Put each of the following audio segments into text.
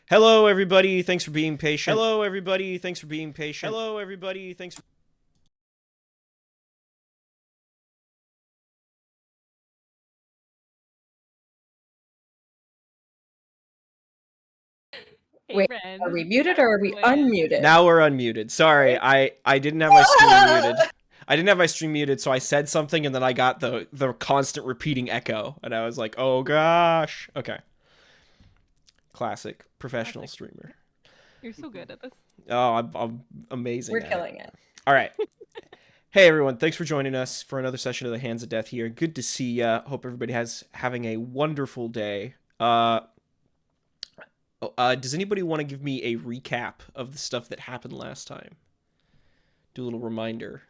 Hello, everybody. Thanks for being patient. Hello, everybody. Thanks for being patient. Hello, everybody. Thanks. Hey, Wait, Ren, are this we is muted or are we Win. unmuted? Now we're unmuted. Sorry, I didn't have my stream muted. I didn't have my stream muted, so I said something and then I got the constant repeating echo, and I was like, oh gosh. Okay. Classic professional Classic. streamer. You're so good at this. Oh, I'm amazing. We're at killing it. All right. Hey everyone, thanks for joining us for another session of the Hands of Death here. Good to see ya. Hope everybody having a wonderful day. Does anybody want to give me a recap of the stuff that happened last time? Do a little reminder.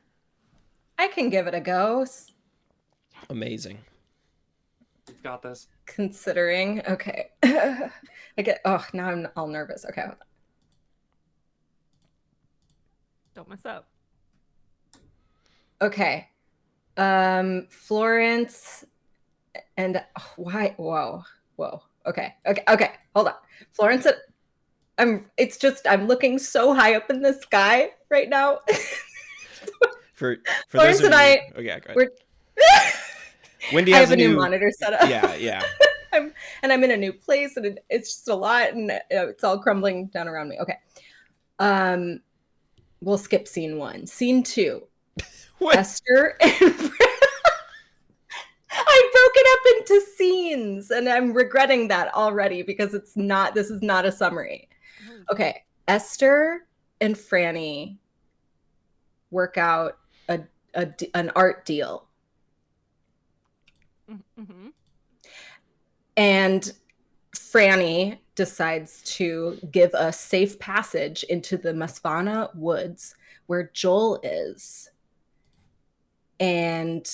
I can give it a go. Amazing. You've got this. Considering, okay. I get, oh, now I'm all nervous. Okay. Don't mess up. Okay. Florence and why? Whoa. Okay. Hold on. Florence, I'm looking so high up in the sky right now. For Florence those of and you, I, okay, go ahead. we're. Wendy I has have a new monitor set up. Yeah. I'm in a new place, and it's just a lot, and it's all crumbling down around me. Okay. We'll skip scene 1. Scene 2. What? Esther and I broke it up into scenes, and I'm regretting that already because this is not a summary. Okay. Esther and Franny work out an art deal. Mm-hmm. And Franny decides to give a safe passage into the Masvana woods where Joel is. And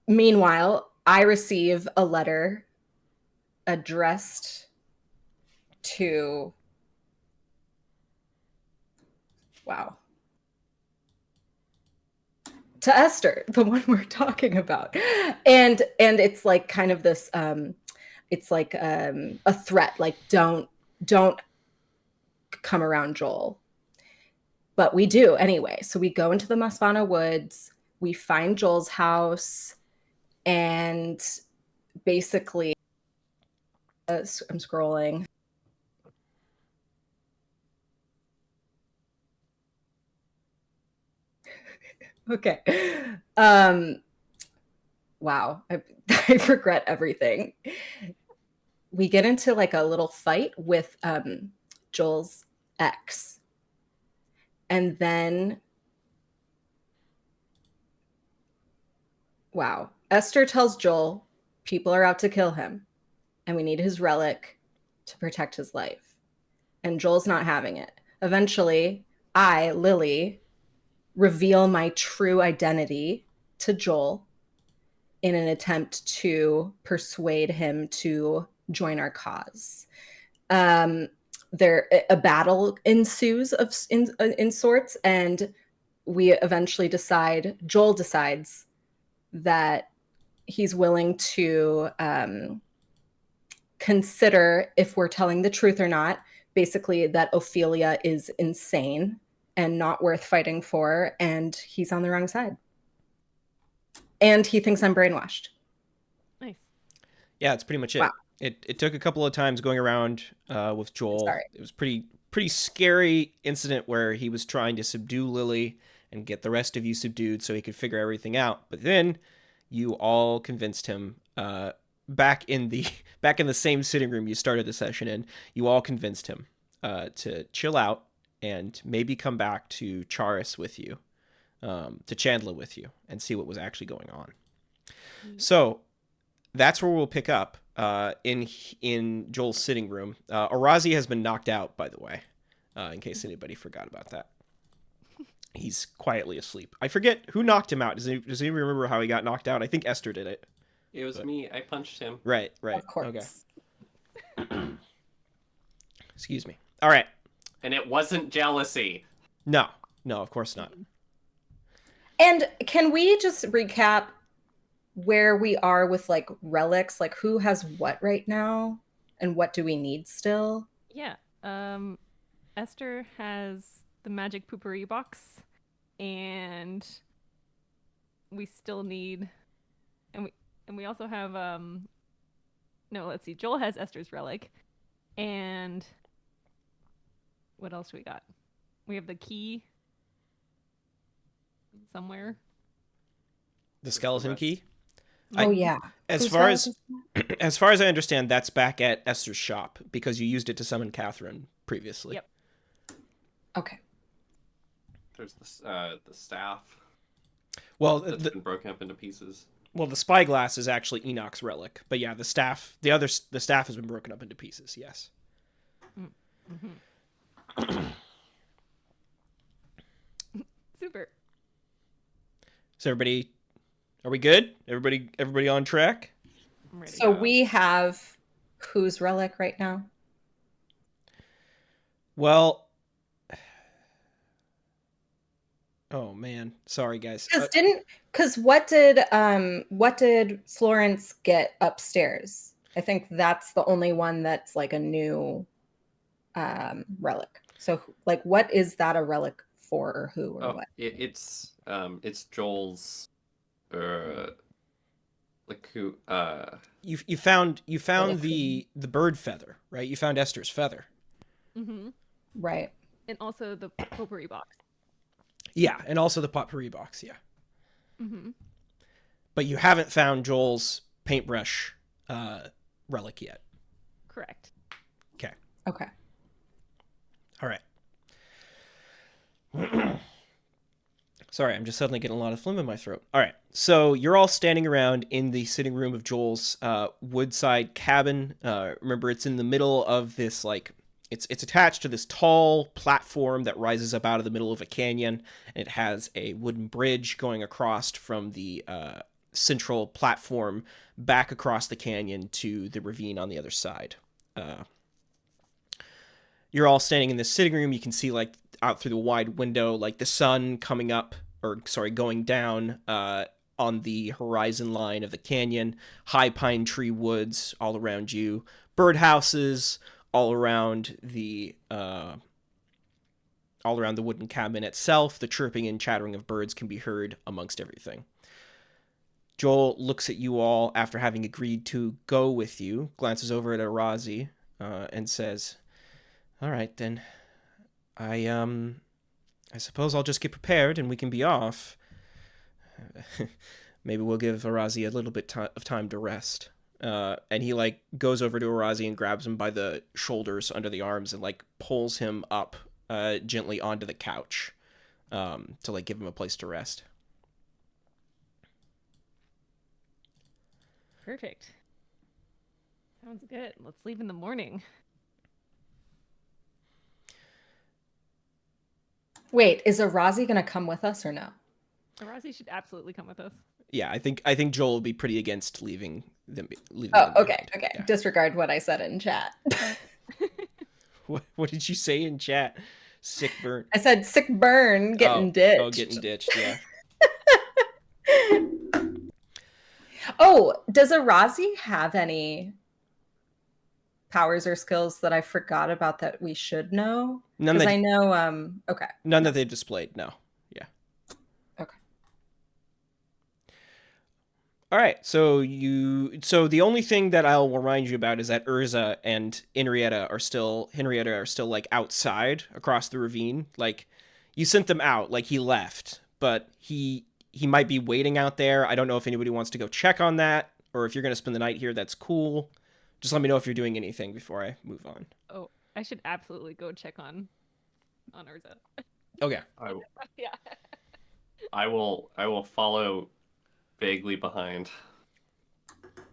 meanwhile, I receive a letter addressed to to Esther, the one we're talking about. And it's like kind of this it's like a threat, like don't come around Joel. But we do anyway. So we go into the Masvana woods, we find Joel's house, and basically I'm scrolling. Okay. Wow. I regret everything. We get into like a little fight with Joel's ex. And then, wow. Esther tells Joel people are out to kill him and we need his relic to protect his life. And Joel's not having it. Eventually, I, Lily, reveal my true identity to Joel in an attempt to persuade him to join our cause. There, a battle ensues in sorts, and we eventually Joel decides that he's willing to consider if we're telling the truth or not. Basically, that Ophelia is insane and not worth fighting for, and he's on the wrong side. And he thinks I'm brainwashed. Nice. Yeah, that's pretty much it. Wow. It took a couple of times going around with Joel. Sorry. It was pretty scary incident where he was trying to subdue Lily and get the rest of you subdued so he could figure everything out. But then you all convinced him back in the same sitting room you started the session in. You all convinced him to chill out and maybe come back to Charis with you, to Chandler with you, and see what was actually going on. So that's where we'll pick up in Joel's sitting room. Arazi has been knocked out, by the way, in case anybody forgot about that. He's quietly asleep. I forget who knocked him out. Does anybody remember how he got knocked out? I think Esther did it. It was me. I punched him. Right. Of course. Okay. Excuse me. All right. And it wasn't jealousy. No, of course not. And can we just recap where we are with like relics? Like who has what right now? And what do we need still? Yeah. Esther has the magic poopery box, and we still need, and we also have no, let's see. Joel has Esther's relic, and what else do we got? We have the key somewhere. The skeleton rest? key. Oh I- yeah. As Whose far relic as is that? as far as I understand, that's back at Esther's shop because you used it to summon Catherine previously. Yep. Okay. There's the staff Well, that's the been broken up into pieces. spyglass is actually Enoch's relic, but yeah, the staff has been broken up into pieces. Yes. Super. So everybody, are we good? Everybody on track? I'm ready. So we have whose relic right now? Well, oh man, sorry guys. Because what did Florence get upstairs? I think that's the only one that's like a new relic. So like what is that a relic for, or who, or Oh, what? it's Joel's like who You found Relic. the bird feather, right? You found Esther's feather. Mm-hmm. Right. And also the potpourri box. Yeah, and also the potpourri box. Yeah, Mm-hmm. but you haven't found Joel's paintbrush relic yet. Correct. Okay. Okay. All right. Sorry, I'm just suddenly getting a lot of phlegm in my throat. All right. So you're all standing around in the sitting room of Joel's woodside cabin. Remember, it's in the middle of this, like, it's attached to this tall platform that rises up out of the middle of a canyon. And it has a wooden bridge going across from the central platform back across the canyon to the ravine on the other side. You're all standing in this sitting room. You can see, like, out through the wide window, like the sun coming up, going down on the horizon line of the canyon. High pine tree woods all around you. Birdhouses all around the wooden cabin itself. The chirping and chattering of birds can be heard amongst everything. Joel looks at you all after having agreed to go with you, glances over at Arazi, and says, "All right, then. I suppose I'll just get prepared and we can be off. Maybe we'll give Arazi a little bit of time to rest." And he, like, goes over to Arazi and grabs him by the shoulders under the arms and, like, pulls him up gently onto the couch to, like, give him a place to rest. Perfect. Sounds good. Let's leave in the morning. Wait, is Arazi gonna come with us or no? Arazi should absolutely come with us. Yeah, I think Joel will be pretty against leaving them. Oh, okay, behind. okay. Yeah. Disregard what I said in chat. What did you say in chat? Sick burn. I said sick burn, getting ditched. Oh, getting ditched. Yeah. Oh, does Arazi have any powers or skills that I forgot about that we should know? None Because that I know. Okay. none that they've displayed. No. Yeah. Okay. All right. So the only thing that I'll remind you about is that Urza and Henrietta are still like outside across the ravine. Like, you sent them out. Like, he left, but he might be waiting out there. I don't know if anybody wants to go check on that, or if you're going to spend the night here, that's cool. Just let me know if you're doing anything before I move on. Oh, I should absolutely go check on Urza. Okay. Yeah. I will follow vaguely behind.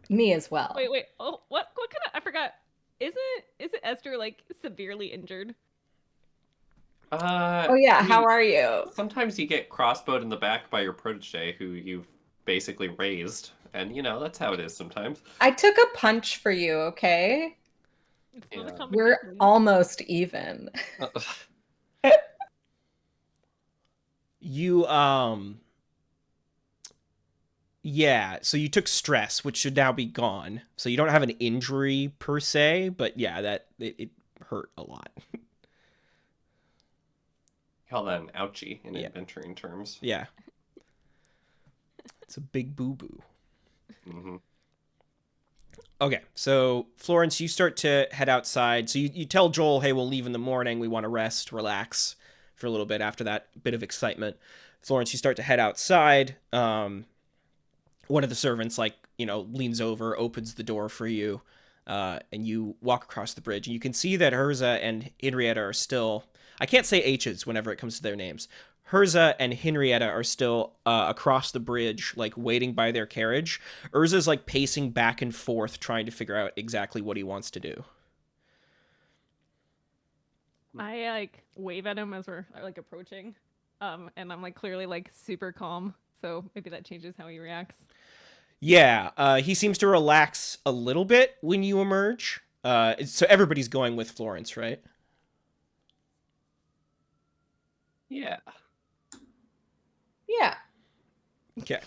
Me as well. Wait. Oh, what kind of? I forgot. Isn't Esther, like, severely injured? Oh yeah, I mean, how are you? Sometimes you get crossbowed in the back by your protege, who you've basically raised, and that's how it is sometimes. I took a punch for you, okay? It's not a Yeah. competition. We're almost even. You yeah, so you took stress, which should now be gone. So you don't have an injury per se, but yeah, that it hurt a lot. Call that an ouchie in Yeah. adventuring terms. Yeah. It's a big boo-boo. Hmm. Okay, so Florence, you start to head outside. So you tell Joel, hey, we'll leave in the morning. We want to rest, relax for a little bit after that bit of excitement. Florence, you start to head outside. One of the servants, leans over, opens the door for you, and you walk across the bridge. And you can see that Herza and Henrietta are still... I can't say H's whenever it comes to their names. Herza and Henrietta are still across the bridge, waiting by their carriage. Urza's, pacing back and forth, trying to figure out exactly what he wants to do. I wave at him as we're approaching, and I'm clearly super calm. So maybe that changes how he reacts. Yeah, he seems to relax a little bit when you emerge. So everybody's going with Florence, right? Yeah. Yeah. Okay.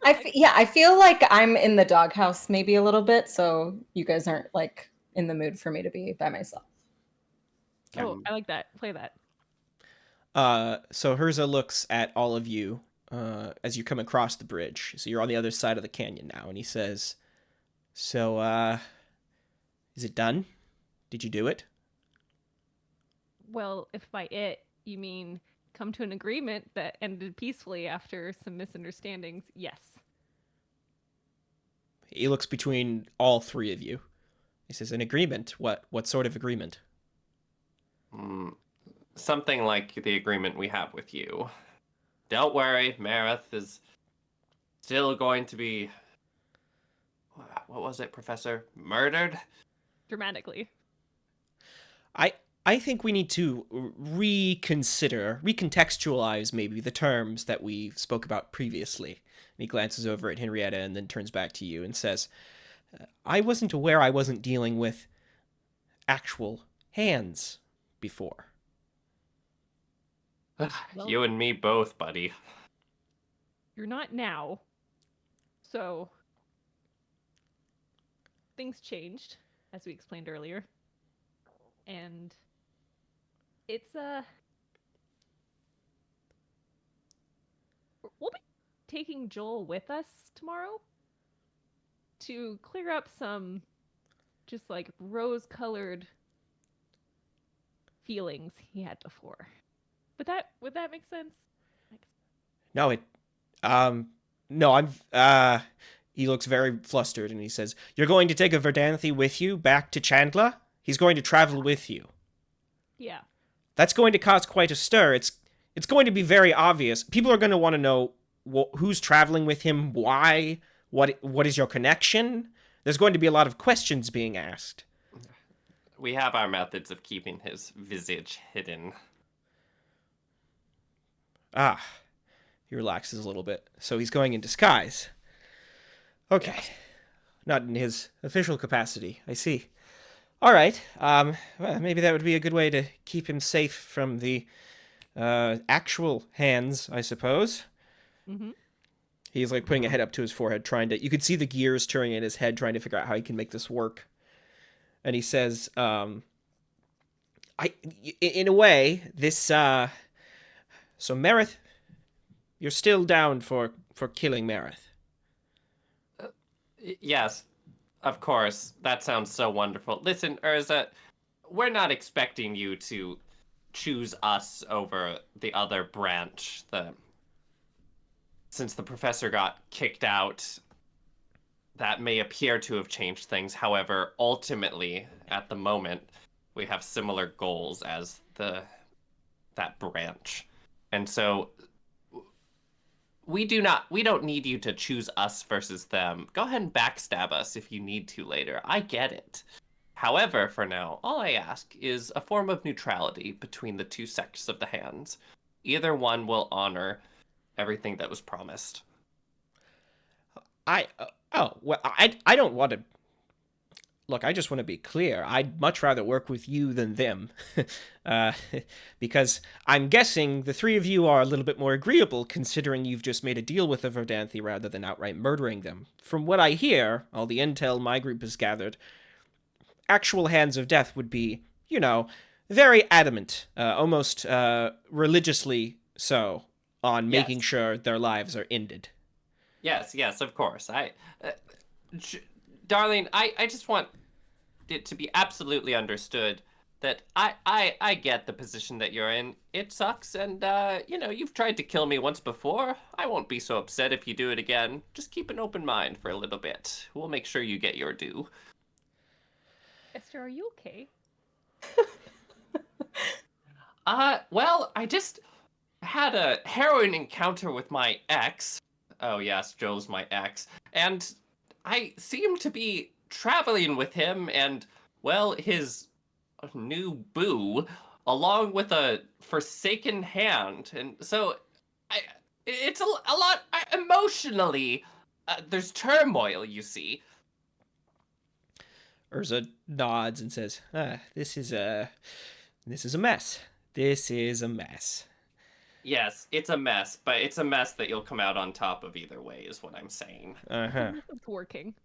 I feel like I'm in the doghouse maybe a little bit, so you guys aren't in the mood for me to be by myself. Oh, I like that. Play that. So Herza looks at all of you as you come across the bridge. So you're on the other side of the canyon now, and he says, "So, is it done? Did you do it?" Well, if by it you mean come to an agreement that ended peacefully after some misunderstandings, yes. He looks between all three of you. He says, "An agreement? What sort of agreement?" Something like the agreement we have with you. Don't worry, Mareth is still going to be... What was it, Professor? Murdered? Dramatically. I think we need to recontextualize maybe the terms that we spoke about previously. And he glances over at Henrietta and then turns back to you and says, "I wasn't aware I wasn't dealing with actual hands before." Well, You and me both, buddy. you're not now. So things changed, as we explained earlier. And it's we'll be taking Joel with us tomorrow to clear up some just rose-colored feelings he had before. Would that make sense? No, no, he looks very flustered and he says, "You're going to take a Verdanthi with you back to Chandler? He's going to travel with you." Yeah. That's going to cause quite a stir. It's going to be very obvious. People are going to want to know who's traveling with him, why, what is your connection? There's going to be a lot of questions being asked. We have our methods of keeping his visage hidden. Ah, he relaxes a little bit. So he's going in disguise. Okay. Yes. Not in his official capacity. I see. All right. Well, maybe that would be a good way to keep him safe from the actual hands, I suppose. Mm-hmm. He's putting a head up to his forehead, trying to... You could see the gears turning in his head, trying to figure out how he can make this work. And he says, in a way, this... So Mareth, you're still down for killing Mareth. Yes, of course. That sounds so wonderful. Listen, Urza, we're not expecting you to choose us over the other branch. Since the professor got kicked out, that may appear to have changed things. However, ultimately, at the moment, we have similar goals as that branch. And so we don't need you to choose us versus them. Go ahead and backstab us if you need to later. I get it. However, for now, all I ask is a form of neutrality between the two sects of the hands. Either one will honor everything that was promised. I don't want to... Look, I just want to be clear. I'd much rather work with you than them. Because I'm guessing the three of you are a little bit more agreeable, considering you've just made a deal with the Verdanthi rather than outright murdering them. From what I hear, all the intel my group has gathered, actual hands of death would be you know, very adamant, almost religiously so, on making Yes. sure their lives are ended. Yes, of course. Uh, Darlene, I just want it to be absolutely understood that I get the position that you're in. It sucks, and you've tried to kill me once before. I won't be so upset if you do it again. Just keep an open mind for a little bit. We'll make sure you get your due. Esther, are you okay? Well, I just had a harrowing encounter with my ex. Oh yes, Joe's my ex. And I seem to be traveling with him and, well, his new boo, along with a forsaken hand. And so I it's a lot emotionally. There's turmoil, you see. Urza nods and says, this is a mess. This is a mess. Yes, it's a mess, but it's a mess that you'll come out on top of either way, is what I'm saying. Uh-huh. It's working.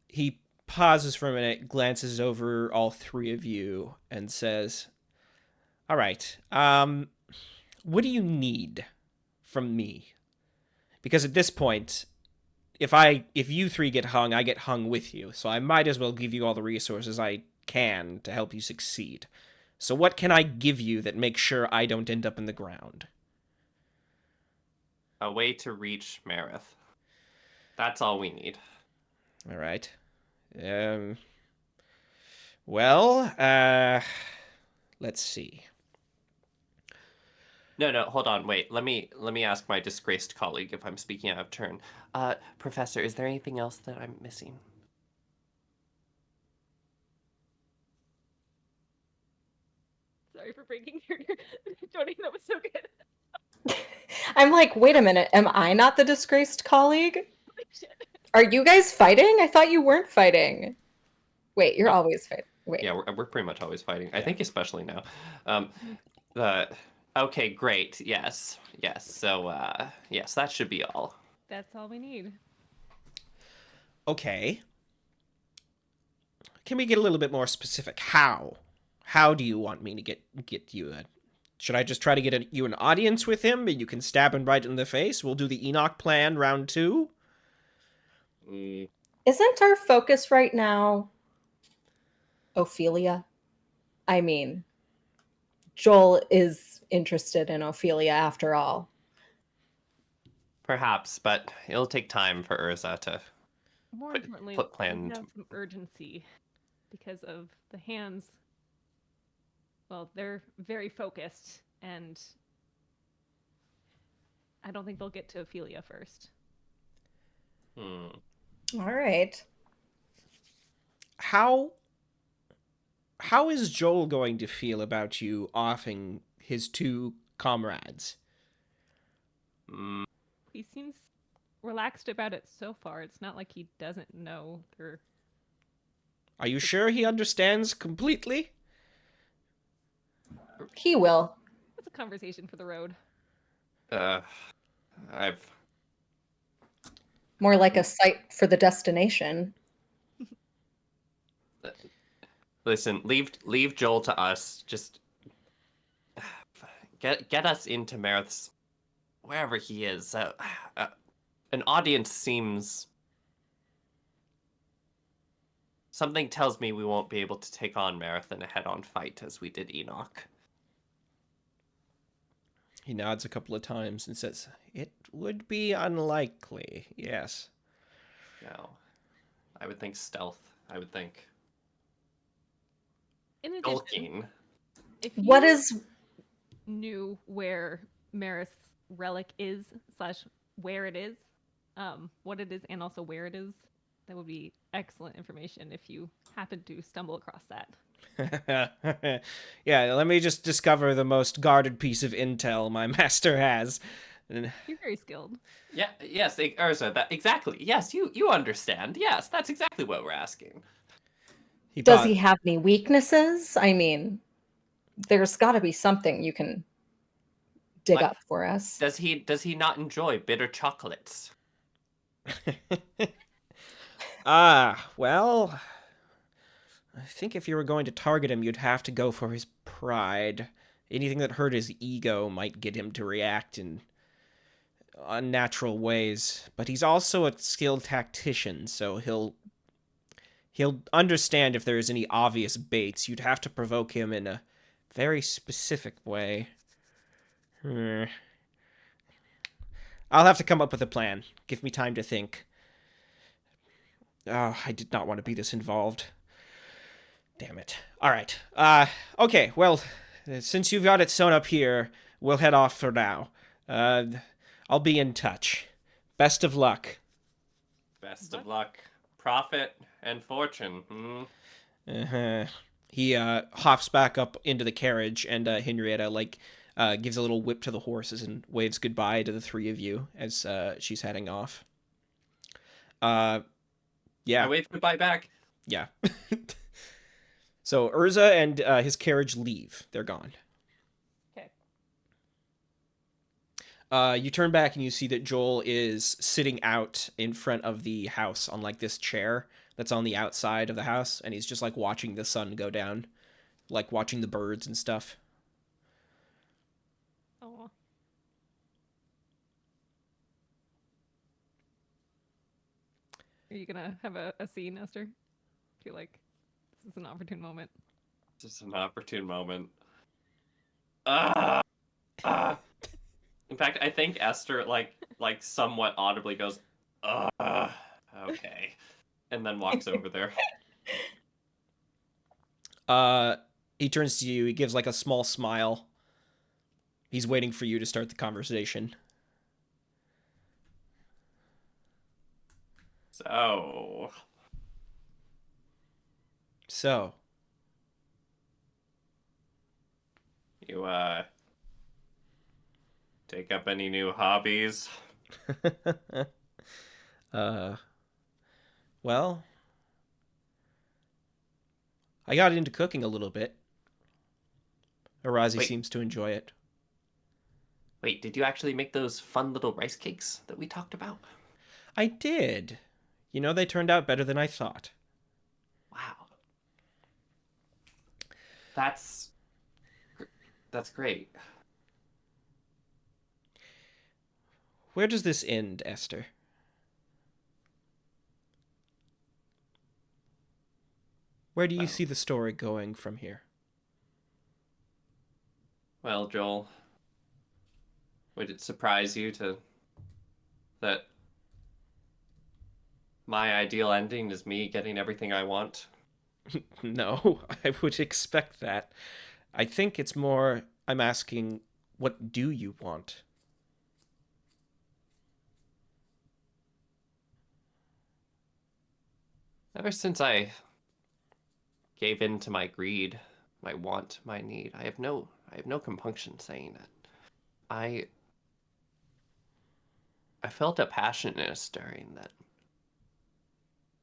He pauses for a minute, glances over all three of you, and says, all right, what do you need from me? Because at this point, if you three get hung, I get hung with you. So I might as well give you all the resources I can to help you succeed. So what can I give you that makes sure I don't end up in the ground? A way to reach Marith. That's all we need. All right. Well, let's see. No, hold on, wait. Let me ask my disgraced colleague if I'm speaking out of turn. Professor, is there anything else that I'm missing? Sorry for breaking your Jody, that was so good. I'm like, wait a minute, am I not the disgraced colleague? Are you guys fighting? I thought you weren't fighting. Wait, you're always fighting. Wait. Yeah, we're pretty much always fighting. I think especially now. Okay, great. Yes. So, yes, that should be all. That's all we need. Okay. Can we get a little bit more specific? How? How do you want me to get you a... Should I just try to get you an audience with him and you can stab him right in the face? We'll do the Enoch plan round 2? Isn't our focus right now Ophelia? I mean, Joel is interested in Ophelia after all. Perhaps, but it'll take time for Urza to... More Put- importantly, put plan we to- have some urgency because of the hands. Well, they're very focused, and I don't think they'll get to Ophelia first. All right. How is Joel going to feel about you offing his 2 comrades? He seems relaxed about it so far. It's not like he doesn't know they're... Are you sure he understands completely? He will. It's a conversation for the road. I've... More like a sight for the destination. Listen, leave Joel to us. Just get us into Marith's, wherever he is. An audience seems... Something tells me we won't be able to take on Marith in a head-on fight as we did Enoch. He nods a couple of times and says, it would be unlikely, yes. No. I would think stealth. I would think In addition, skulking. if What you is knew where Marith's relic is / where it is, what it is, and also where it is, that would be excellent information if you happen to stumble across that. Yeah, let me just discover the most guarded piece of intel my master has. You're very skilled. Yeah, yes, Urza, exactly. Yes, you understand. Yes, that's exactly what we're asking. Does he have any weaknesses? I mean, there's got to be something you can dig Like, up for us. Does he not enjoy bitter chocolates? Well, I think if you were going to target him, you'd have to go for his pride. Anything that hurt his ego might get him to react in unnatural ways. But he's also a skilled tactician, so he'll understand if there's any obvious baits. You'd have to provoke him in a very specific way. I'll have to come up with a plan. Give me time to think. Oh, I did not want to be this involved. Damn it. All right. Okay, well, since you've got it sewn up here, we'll head off for now. I'll be in touch. Best of luck. Best of luck. Profit and fortune. He hops back up into the carriage, and Henrietta gives a little whip to the horses and waves goodbye to the three of you as she's heading off. Yeah. I wave goodbye back. Yeah. So Urza and his carriage leave. They're gone. Okay. You turn back and you see that Joel is sitting out in front of the house on this chair that's on the outside of the house, and he's just watching the sun go down, watching the birds and stuff. Oh. Are you gonna have a scene, Esther? I feel like this is an opportune moment. Just an opportune moment. In fact, I think Esther somewhat audibly goes, okay, and then walks over there. He turns to you. He gives a small smile. He's waiting for you to start the conversation. So. You, take up any new hobbies? Well, I got into cooking a little bit. Arazi seems to enjoy it. Wait, did you actually make those fun little rice cakes that we talked about? I did. They turned out better than I thought. Wow. That's great. Where does this end, Esther? Where do you see the story going from here? Well, Joel, would it surprise you that my ideal ending is me getting everything I want? No, I would expect that. I think it's more I'm asking, what do you want? Ever since I gave in to my greed, my want, my need, I have no compunction saying it. I felt a passion in a stirring that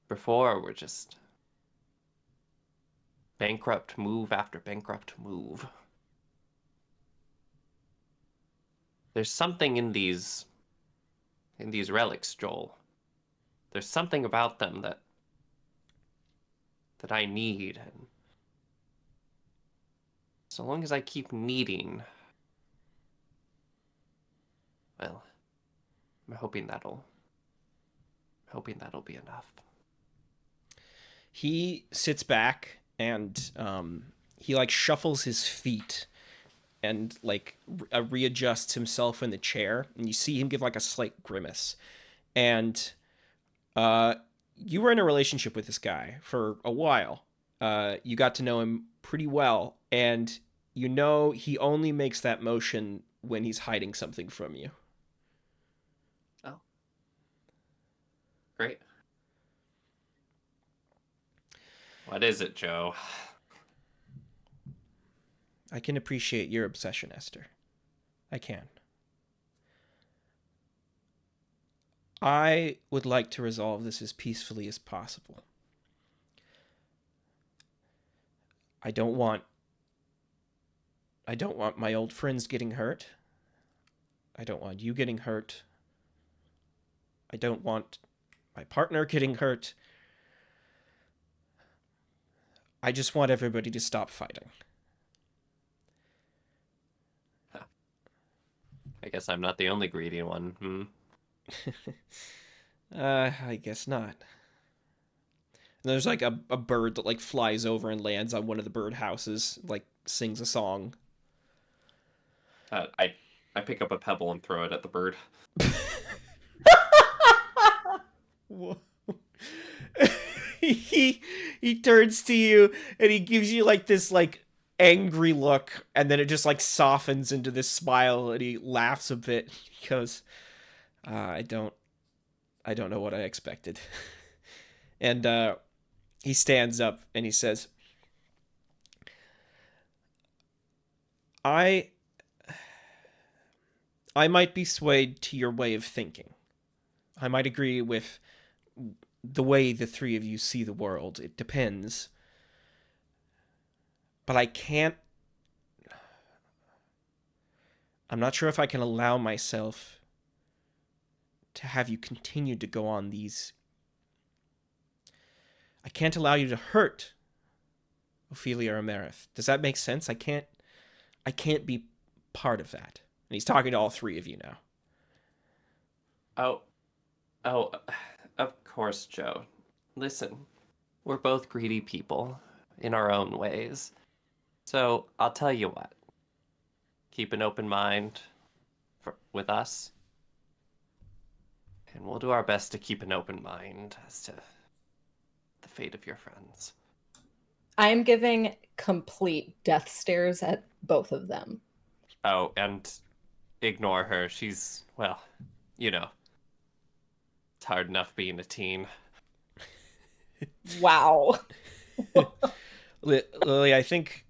before were just bankrupt move after bankrupt move. There's something in these relics, Joel. There's something about them that I need, and so long as I keep needing, well, I'm hoping that'll be enough. He sits back and he shuffles his feet and readjusts himself in the chair, and you see him give a slight grimace. And you were in a relationship with this guy for a while. You got to know him pretty well, and he only makes that motion when he's hiding something from you. Oh. Great. What is it, Joe? I can appreciate your obsession, Esther. I can. I would like to resolve this as peacefully as possible. I don't want my old friends getting hurt. I don't want you getting hurt. I don't want my partner getting hurt. I just want everybody to stop fighting. I guess I'm not the only greedy one. I guess not. And there's like a bird that like flies over and lands on one of the bird houses, like sings a song. I pick up a pebble and throw it at the bird. Whoa. he turns to you and he gives you like this like angry look, and then it just like softens into this smile, and he laughs a bit. He goes, I don't know what I expected. And he stands up and he says, I might be swayed to your way of thinking. I might agree with the way the three of you see the world. It depends. But I can't... I'm not sure if I can allow myself to have you continue to go on these... I can't allow you to hurt Ophelia or Marith. Does that make sense? I can't be part of that. And he's talking to all three of you now. Oh, of course, Joe. Listen, we're both greedy people in our own ways. So I'll tell you what. Keep an open mind with us. And we'll do our best to keep an open mind as to the fate of your friends. I'm giving complete death stares at both of them. Oh, and ignore her. She's, well, you know. It's hard enough being a teen. Wow. Lily, I think...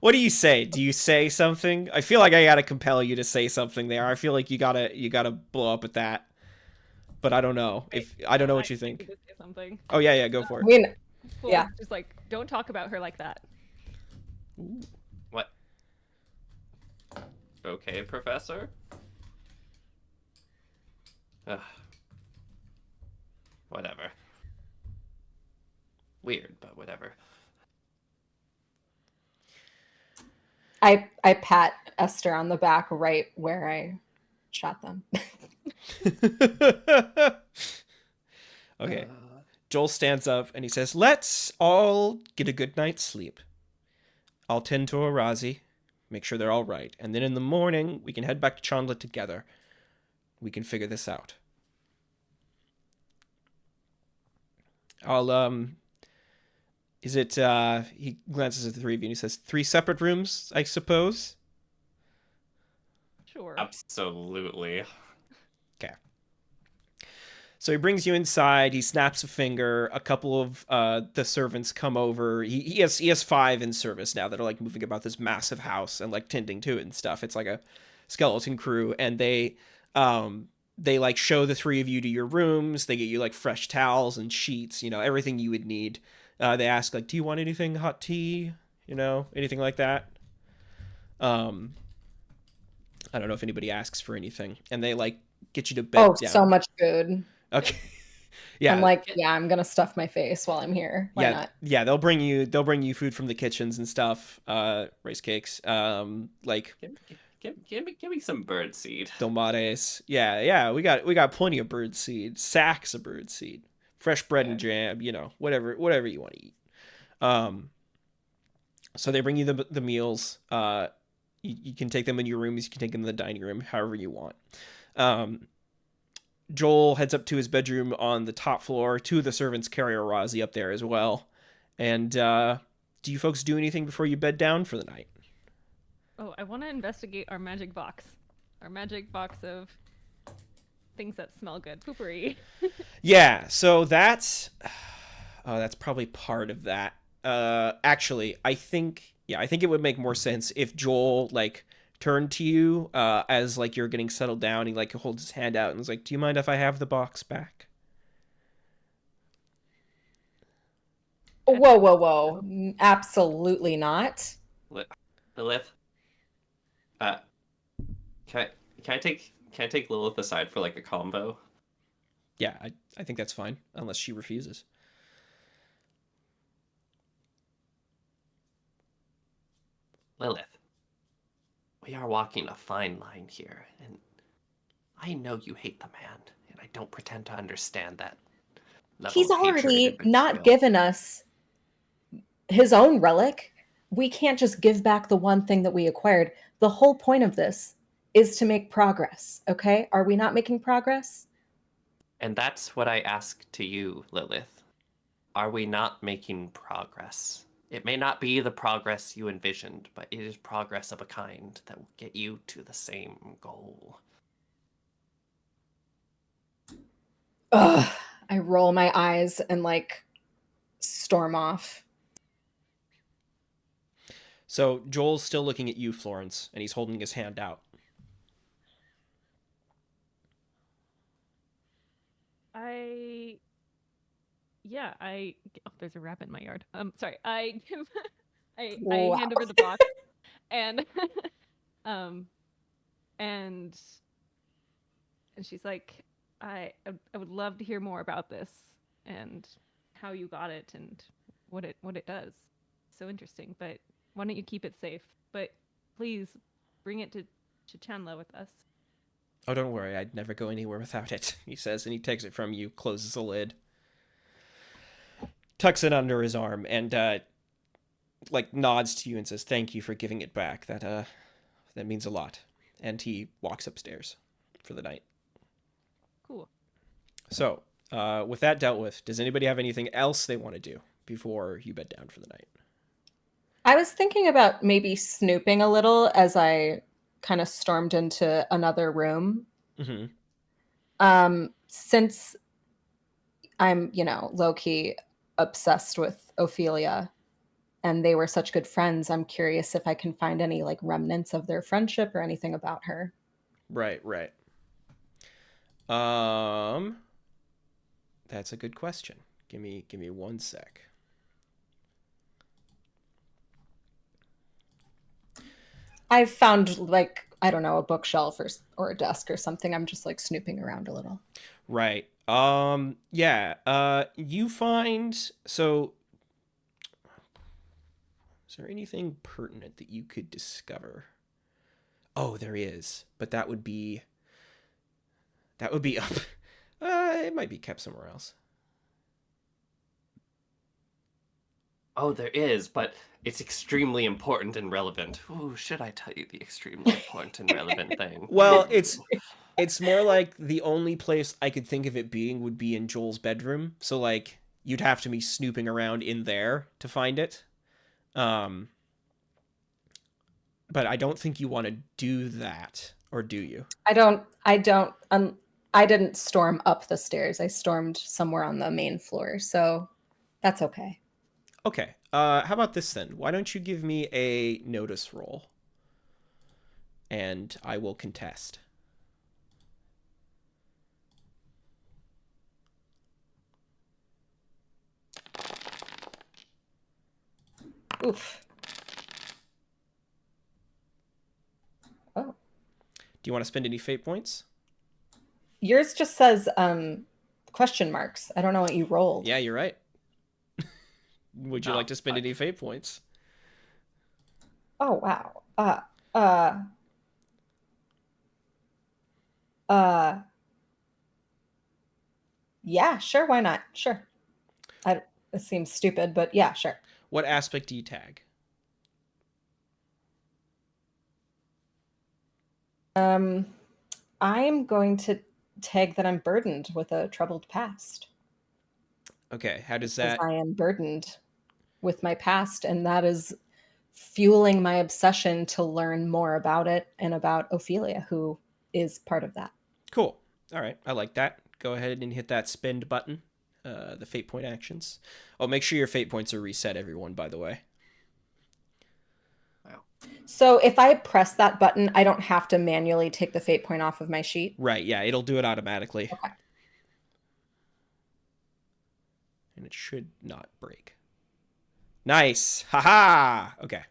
What do you say? Do you say something? I feel like I gotta compel you to say something there. I feel like you gotta blow up at that. But I don't know. I don't know what you think. Say something. Oh yeah, go for it. I mean, Well, yeah. Just like, don't talk about her like that. Ooh. What? Okay, Professor? Whatever. Weird, but whatever. I pat Esther on the back right where I shot them. Okay. Joel stands up and he says, "Let's all get a good night's sleep. I'll tend to Arazi, make sure they're all right, and then in the morning we can head back to Chandler together. We can figure this out. Is it, he glances at the three of you and he says, 3 separate rooms, I suppose?" Sure. Absolutely. Okay. So he brings you inside, he snaps a finger, a couple of the servants come over. He has 5 in service now that are like moving about this massive house and like tending to it and stuff. It's like a skeleton crew, and they like show the 3 of you to your rooms. They get you like fresh towels and sheets, everything you would need. They ask like, "Do you want anything? Hot tea? Anything like that?" I don't know if anybody asks for anything, and they like get you to bed. Oh, down. so much food. Okay. Yeah. I'm like, yeah, I'm gonna stuff my face while I'm here. Why not? Yeah, they'll bring you food from the kitchens and stuff. Rice cakes. Like Give me some bird seed. tomates. Yeah. We got plenty of bird seed, sacks of bird seed, fresh bread and jam. Whatever you want to eat. So they bring you the meals. You can take them in your rooms. You can take them in the dining room, however you want. Joel heads up to his bedroom on the top floor. 2 of the servants carry Arazi up there as well. And do you folks do anything before you bed down for the night? Oh, I want to investigate our magic box. Our magic box of things that smell good. Poopery. Yeah, so that's probably part of that. Actually, I think it would make more sense if Joel like turned to you as like you're getting settled down. He like holds his hand out and is like, "Do you mind if I have the box back?" Whoa. Absolutely not. Lilith. Can I take Lilith aside for like a combo? Yeah, I think that's fine unless she refuses. Lilith, we are walking a fine line here, and I know you hate the man, and I don't pretend to understand that level He's of hatred already and not betrayal. given us his own relic. We can't just give back the one thing that we acquired. The whole point of this is to make progress, okay? Are we not making progress? And that's what I ask to you, Lilith. Are we not making progress? It may not be the progress you envisioned, but it is progress of a kind that will get you to the same goal. Ugh. I roll my eyes and like storm off. So Joel's still looking at you, Florence, and he's holding his hand out. Oh, there's a rabbit in my yard. Sorry. I give I Wow. hand over the box and um and she's like, I would love to hear more about this and how you got it and what it does. So interesting, but why don't you keep it safe? But please bring it to Chandla with us. Oh, don't worry, I'd never go anywhere without it, he says, and he takes it from you, closes the lid, tucks it under his arm, and like nods to you and says, "Thank you for giving it back. That means a lot." And he walks upstairs for the night. Cool. So, with that dealt with, does anybody have anything else they want to do before you bed down for the night? I was thinking about maybe snooping a little as I kind of stormed into another room. Mm-hmm. Since I'm, low-key obsessed with Ophelia and they were such good friends, I'm curious if I can find any like remnants of their friendship or anything about her. Right. That's a good question. Give me 1 sec. I've found like, I don't know, a bookshelf or a desk or something. I'm just like snooping around a little. Right. You find, so is there anything pertinent that you could discover? Oh, there is, but that would be up. It might be kept somewhere else. Oh, there is, but it's extremely important and relevant. Ooh, should I tell you the extremely important and relevant thing? Well, it's more like the only place I could think of it being would be in Joel's bedroom. So like you'd have to be snooping around in there to find it. But I don't think you want to do that, or do you? I didn't storm up the stairs. I stormed somewhere on the main floor. So that's okay. Okay. How about this then? Why don't you give me a notice roll? And I will contest. Oof. Oh. Do you want to spend any fate points? Yours just says question marks. I don't know what you rolled. Yeah, you're right. Would you like to spend any fate points? Oh wow. Yeah, sure, why not? Sure. It seems stupid, but yeah, sure. What aspect do you tag? I'm going to tag that I'm burdened with a troubled past. Okay, how does Because that... I am burdened with my past, and that is fueling my obsession to learn more about it and about Ophelia, who is part of that. Cool. All right, I like that. Go ahead and hit that spend button, the fate point actions. Oh, make sure your fate points are reset, everyone, by the way. Wow. So if I press that button, I don't have to manually take the fate point off of my sheet? Right, yeah, it'll do it automatically. Okay. And it should not break. Nice. Haha. Okay.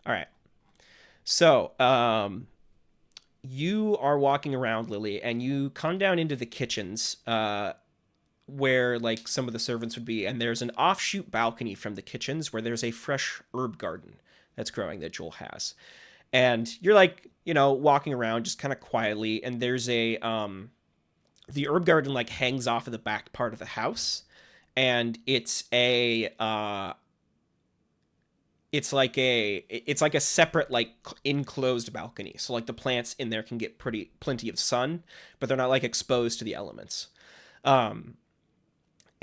All right. So, you are walking around, Lily, and you come down into the kitchens, where like some of the servants would be, and there's an offshoot balcony from the kitchens where there's a fresh herb garden that's growing that Joel has. And you're like, walking around just kind of quietly, and there's a the herb garden like hangs off of the back part of the house, and it's like a separate like enclosed balcony. So like the plants in there can get plenty of sun, but they're not like exposed to the elements.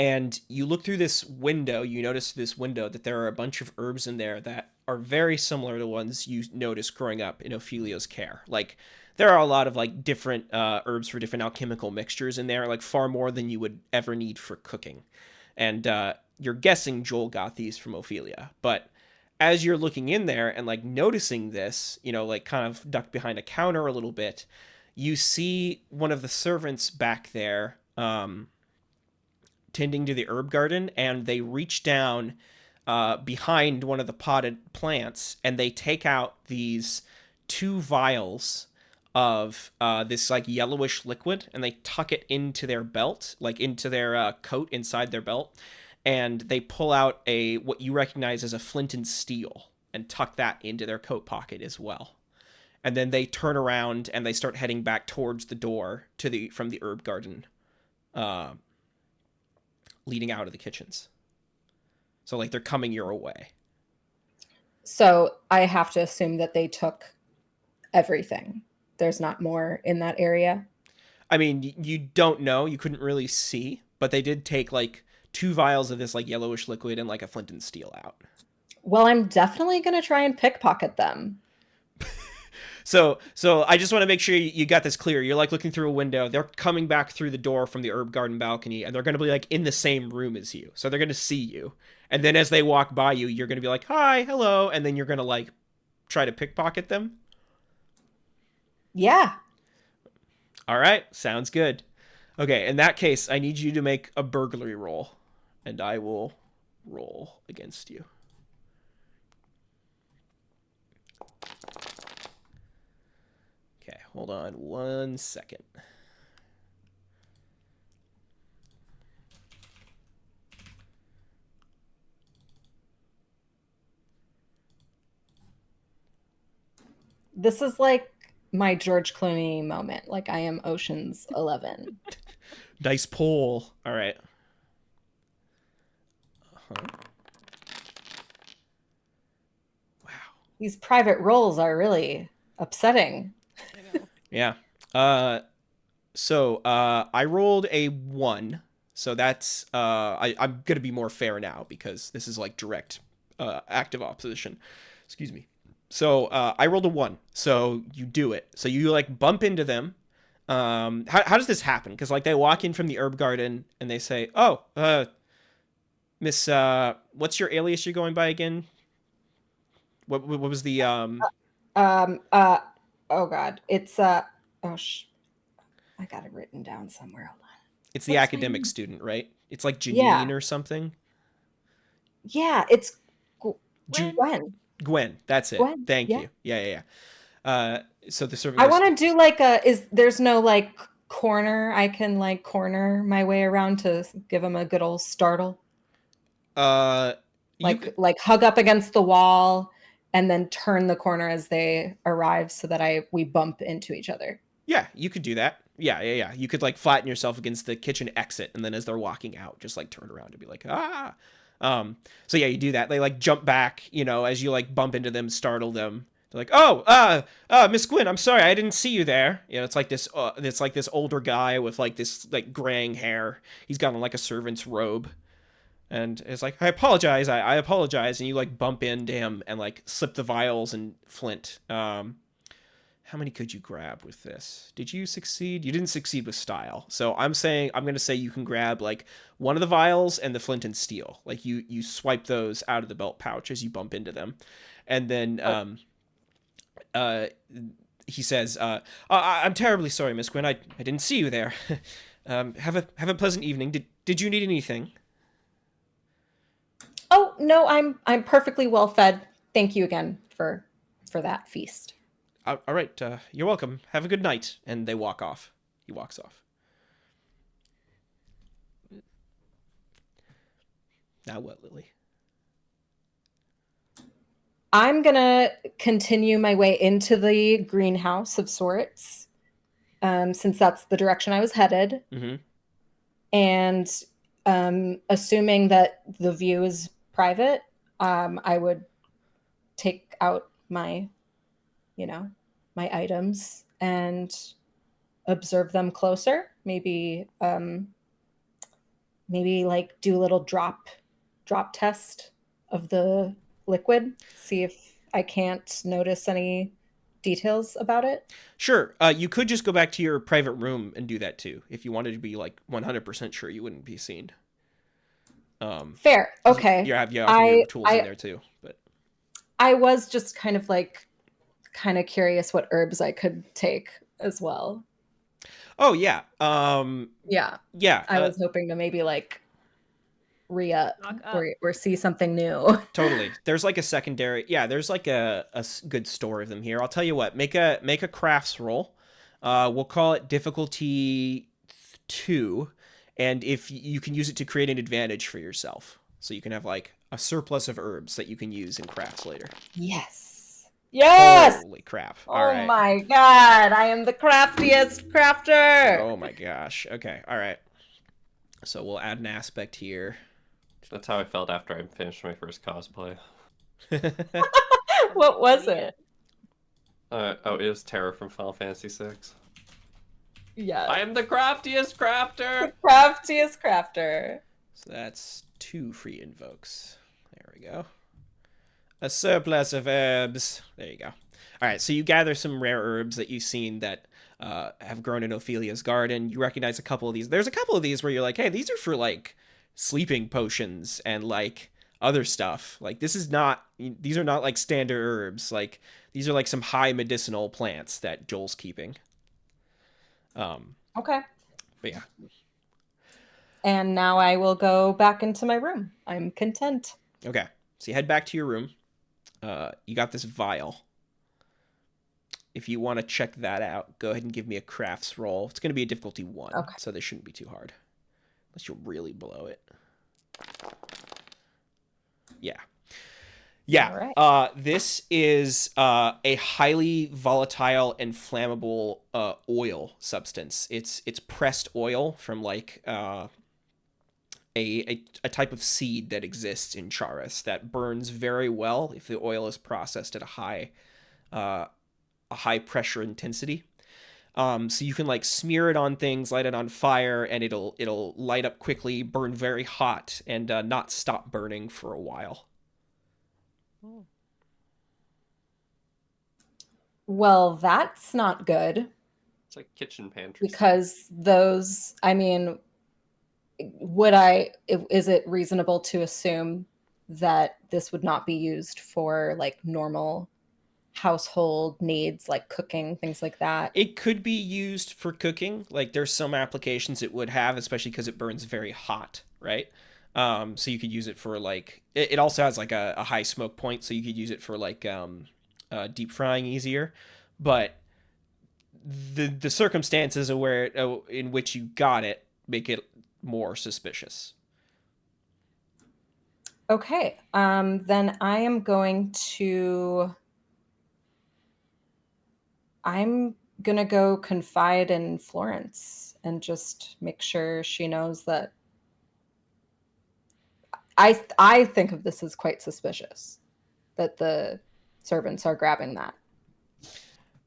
And you look through this window, you notice this window that there are a bunch of herbs in there that are very similar to ones you noticed growing up in Ophelia's care. Like there are a lot of like different herbs for different alchemical mixtures in there, like far more than you would ever need for cooking. And you're guessing Joel got these from Ophelia, but as you're looking in there and like noticing this, like kind of ducked behind a counter a little bit, you see one of the servants back there tending to the herb garden, and they reach down behind one of the potted plants and they take out these 2 vials of this like yellowish liquid, and they tuck it into their belt, like into their coat inside their belt. And they pull out what you recognize as a flint and steel and tuck that into their coat pocket as well. And then they turn around and they start heading back towards the door from the herb garden, leading out of the kitchens. So like they're coming your way. So I have to assume that they took everything. There's not more in that area. I mean, you don't know. You couldn't really see, but they did take like 2 vials of this like yellowish liquid and like a flint and steel out. Well, I'm definitely going to try and pickpocket them. So I just want to make sure you got this clear. You're like looking through a window. They're coming back through the door from the herb garden balcony, and they're going to be like in the same room as you. So they're going to see you. And then as they walk by you, you're going to be like, hi, hello. And then you're going to like try to pickpocket them. Yeah. All right. Sounds good. Okay. In that case, I need you to make a burglary roll, and I will roll against you. Okay, hold on 1 second. This is like my George Clooney moment. Like I am Ocean's 11. Dice pull. All right. Wow. These private roles are really upsetting. Yeah. So I rolled a 1. So that's I'm gonna be more fair now because this is like direct active opposition. Excuse me. So I rolled a 1. So you do it. So you like bump into them. How does this happen? Because like they walk in from the herb garden and they say, "Oh, Miss, what's your alias you're going by again? What was the Oh God, it's I got it written down somewhere. Hold on. It's the What's academic my... student, right? It's like Janine Yeah. or something. Yeah, it's Gwen. Gwen, that's it. Gwen, Thank yeah. you. Yeah. So the servant. I want to do like there's no like corner I can like corner my way around to give them a good old startle. Like hug up against the wall and then turn the corner as they arrive so that we bump into each other. Yeah, you could do that. Yeah. You could like flatten yourself against the kitchen exit, and then as they're walking out, just like turn around and be like, ah. So yeah, you do that. They like jump back, as you like bump into them, startle them. They're like, oh, Miss Gwyn, I'm sorry, I didn't see you there. It's like this older guy with like this like graying hair. He's got on like a servant's robe. And it's like, I apologize, I apologize. And you like bump into him and like slip the vials and flint. How many could you grab with this? Did you succeed? You didn't succeed with style. So I'm going to say you can grab like one of the vials and the flint and steel. Like you swipe those out of the belt pouch as you bump into them. And then he says, I'm terribly sorry, Miss Gwyn. I didn't see you there. Have a pleasant evening. Did you need anything? Oh, no, I'm perfectly well fed. Thank you again for that feast. All right, you're welcome. Have a good night. And they walk off. He walks off. Now what, Lily? I'm gonna continue my way into the greenhouse of sorts, since that's the direction I was headed. Mm-hmm. And assuming that the view is private, I would take out my, my items and observe them closer. Maybe like do a little drop test of the liquid, see if I can't notice any details about it. Sure. You could just go back to your private room and do that too, if you wanted to be like 100% sure you wouldn't be seen. Fair. 'Cause Okay. you have your I tools in there too, but I was just kind of curious what herbs I could take as well. oh yeah, Yeah. yeah, I was hoping to maybe re-up Stock up. or see something new. totally. There's like a secondary, yeah. There's like a good store of them here. I'll tell you what. Make a crafts roll. We'll call it difficulty 2, and if you can use it to create an advantage for yourself, so you can have like a surplus of herbs that you can use in crafts later. Yes. Yes. Holy crap! Oh All right. my god, I am the craftiest crafter. Oh my gosh. Okay. All right. So we'll add an aspect here. That's how I felt after I finished my first cosplay. What was it? It was Terra from Final Fantasy VI. Yeah. I am the craftiest crafter! Craftiest crafter. So that's 2 free invokes. There we go. A surplus of herbs. There you go. All right, so you gather some rare herbs that you've seen that have grown in Ophelia's garden. You recognize a couple of these. There's a couple of these where you're like, hey, these are for like sleeping potions and like other stuff. Like these are not like standard herbs. Like these are like some high medicinal plants that Joel's keeping. Okay. But yeah. And now I will go back into my room. I'm content. Okay. So you head back to your room. You got this vial. If you want to check that out, go ahead and give me a crafts roll. It's going to be a difficulty 1, Okay. so this shouldn't be too hard. Unless you really blow it. Yeah. Yeah. All right. This is a highly volatile and flammable oil substance. It's pressed oil from like a type of seed that exists in Charis that burns very well if the oil is processed at a high pressure intensity. So you can like smear it on things, light it on fire, and it'll light up quickly, burn very hot, and not stop burning for a while. Oh. Well, that's not good It's like kitchen pantry. because those, I mean, is it reasonable to assume that this would not be used for like normal household needs like cooking, things like that? It could be used for cooking. Like there's some applications it would have, especially because it burns very hot, right? So you could use it for like it also has like a high smoke point, so you could use it for like deep frying easier. But the circumstances of in which you got it make it more suspicious. Okay. Then I'm gonna go confide in Florence and just make sure she knows that I think of this as quite suspicious that the servants are grabbing that.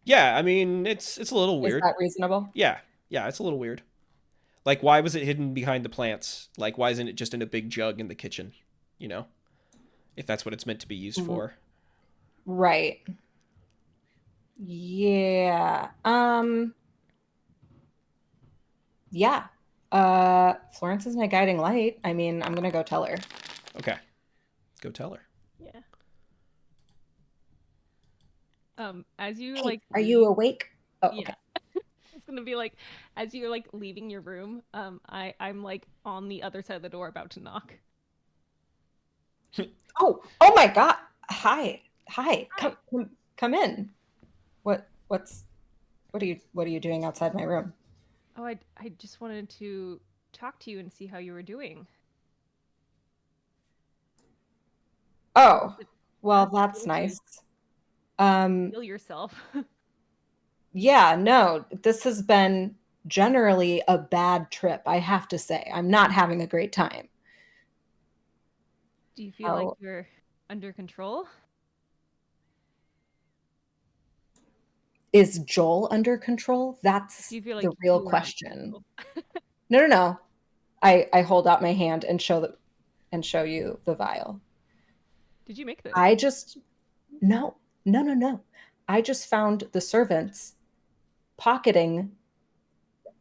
Yeah, I mean it's a little Is weird. that reasonable? Yeah, it's a little weird. Like why was it hidden behind the plants? Like why isn't it just in a big jug in the kitchen? You know, if that's what it's meant to be used for. Right. Yeah. Yeah. Florence is my guiding light. I mean, I'm gonna go tell her. Okay, go tell her. Yeah. As you Hey, like are you awake? Oh, yeah. okay. It's gonna be like as you're like leaving your room, I'm like on the other side of the door about to knock. Oh my God. Hi. Come in. What are you doing outside my room? Oh, I just wanted to talk to you and see how you were doing. Oh. Well, that's Absolutely. nice. Heal yourself. Yeah, no, this has been generally a bad trip, I have to say. I'm not having a great time. Do you feel like Oh, you're under control? is Joel under control? Do That's you feel like the real you are under question. control? No, no, no. I hold out my hand and show you the vial. Did you make this? I just no, no, no, no. I just found the servants pocketing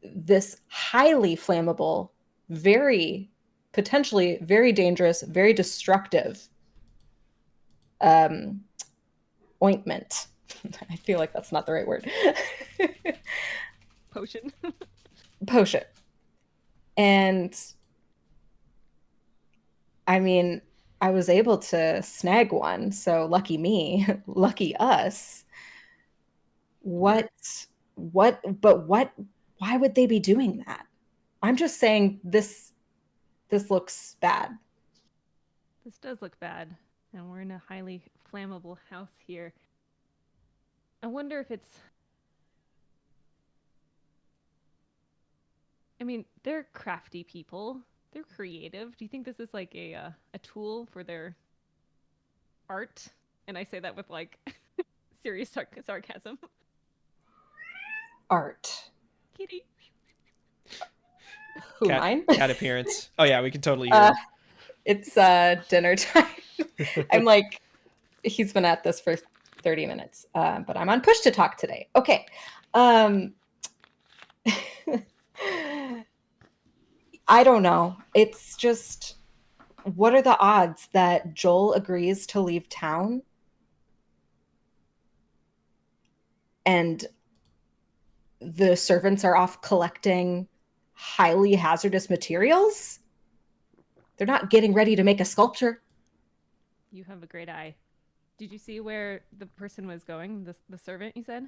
this highly flammable, very potentially very dangerous, very destructive um, ointment. I feel like that's not the right word. Potion. Potion. And I mean, I was able to snag one, so lucky me, lucky us. What, what, why would they be doing that? I'm just saying this looks bad. This does look bad, and we're in a highly flammable house here. I wonder if it's. I mean, they're crafty people. They're creative. Do you think this is like a tool for their art? And I say that with like serious sarcasm. Art. Kitty. Who, Cat mine? cat appearance. Oh yeah, we can totally hear It's dinner time. I'm like, he's been at this for 30 minutes, but I'm on push to talk today. Okay. I don't know. It's just, what are the odds that Joel agrees to leave town and the servants are off collecting highly hazardous materials? They're not getting ready to make a sculpture. You have a great eye. Did you see where the person was going? The servant, you said?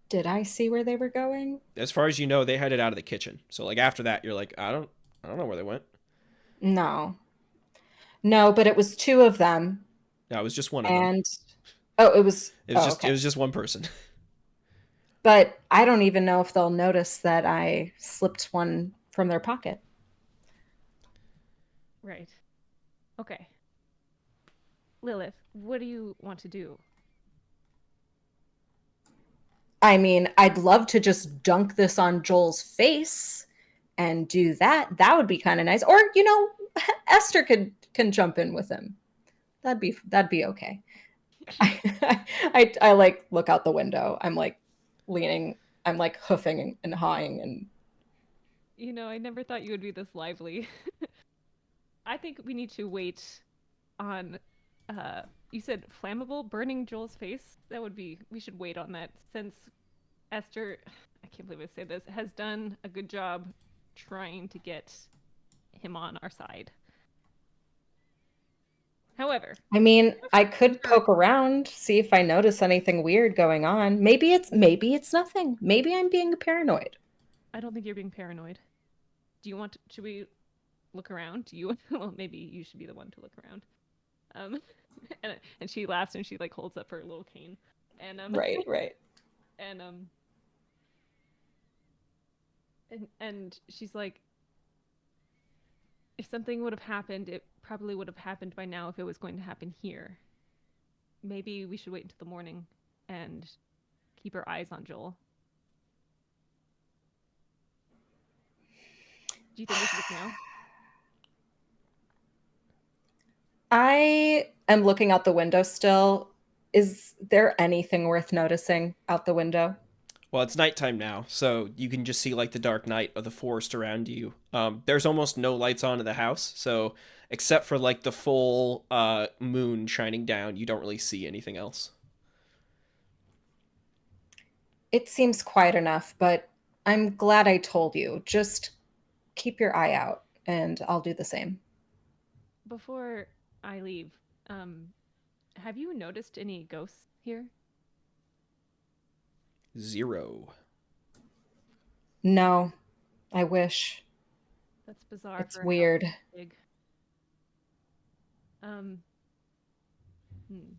Did I see where they were going? As far as you know, they headed out of the kitchen. So like after that, you're like, I don't know where they went. No. No, but it was two of them. No, it was just one of them. And oh, it was It okay. was just one person. But I don't even know if they'll notice that I slipped one from their pocket. Right. Okay. Lilith, what do you want to do? I mean, I'd love to just dunk this on Joel's face and do that. That would be kind of nice. Or, Esther can jump in with him. That'd be okay. I like look out the window. I'm like leaning, I'm like hoofing and hawing and I never thought you would be this lively. I think we need to wait on you said flammable burning Joel's face. We should wait on that since Esther, I can't believe I say this, has done a good job trying to get him on our side. However, I mean, I could poke around, see if I notice anything weird going on. Maybe it's nothing. Maybe I'm being paranoid. I don't think you're being paranoid. Should we look around? Well, maybe you should be the one to look around. And she laughs and she like holds up her little cane. And Right. and and she's like, if something would have happened, it probably would have happened by now if it was going to happen here. Maybe we should wait until the morning and keep our eyes on Joel. Do you think we should look now? I am looking out the window still. Is there anything worth noticing out the window? Well, it's nighttime now, so you can just see like the dark night of the forest around you. There's almost no lights on in the house, so except for like the full moon shining down, you don't really see anything else. It seems quiet enough, but I'm glad I told you. Just keep your eye out, and I'll do the same. Before I leave, have you noticed any ghosts here? 0. No, I wish. That's bizarre It's for a house weird. this big. Um. Hmm.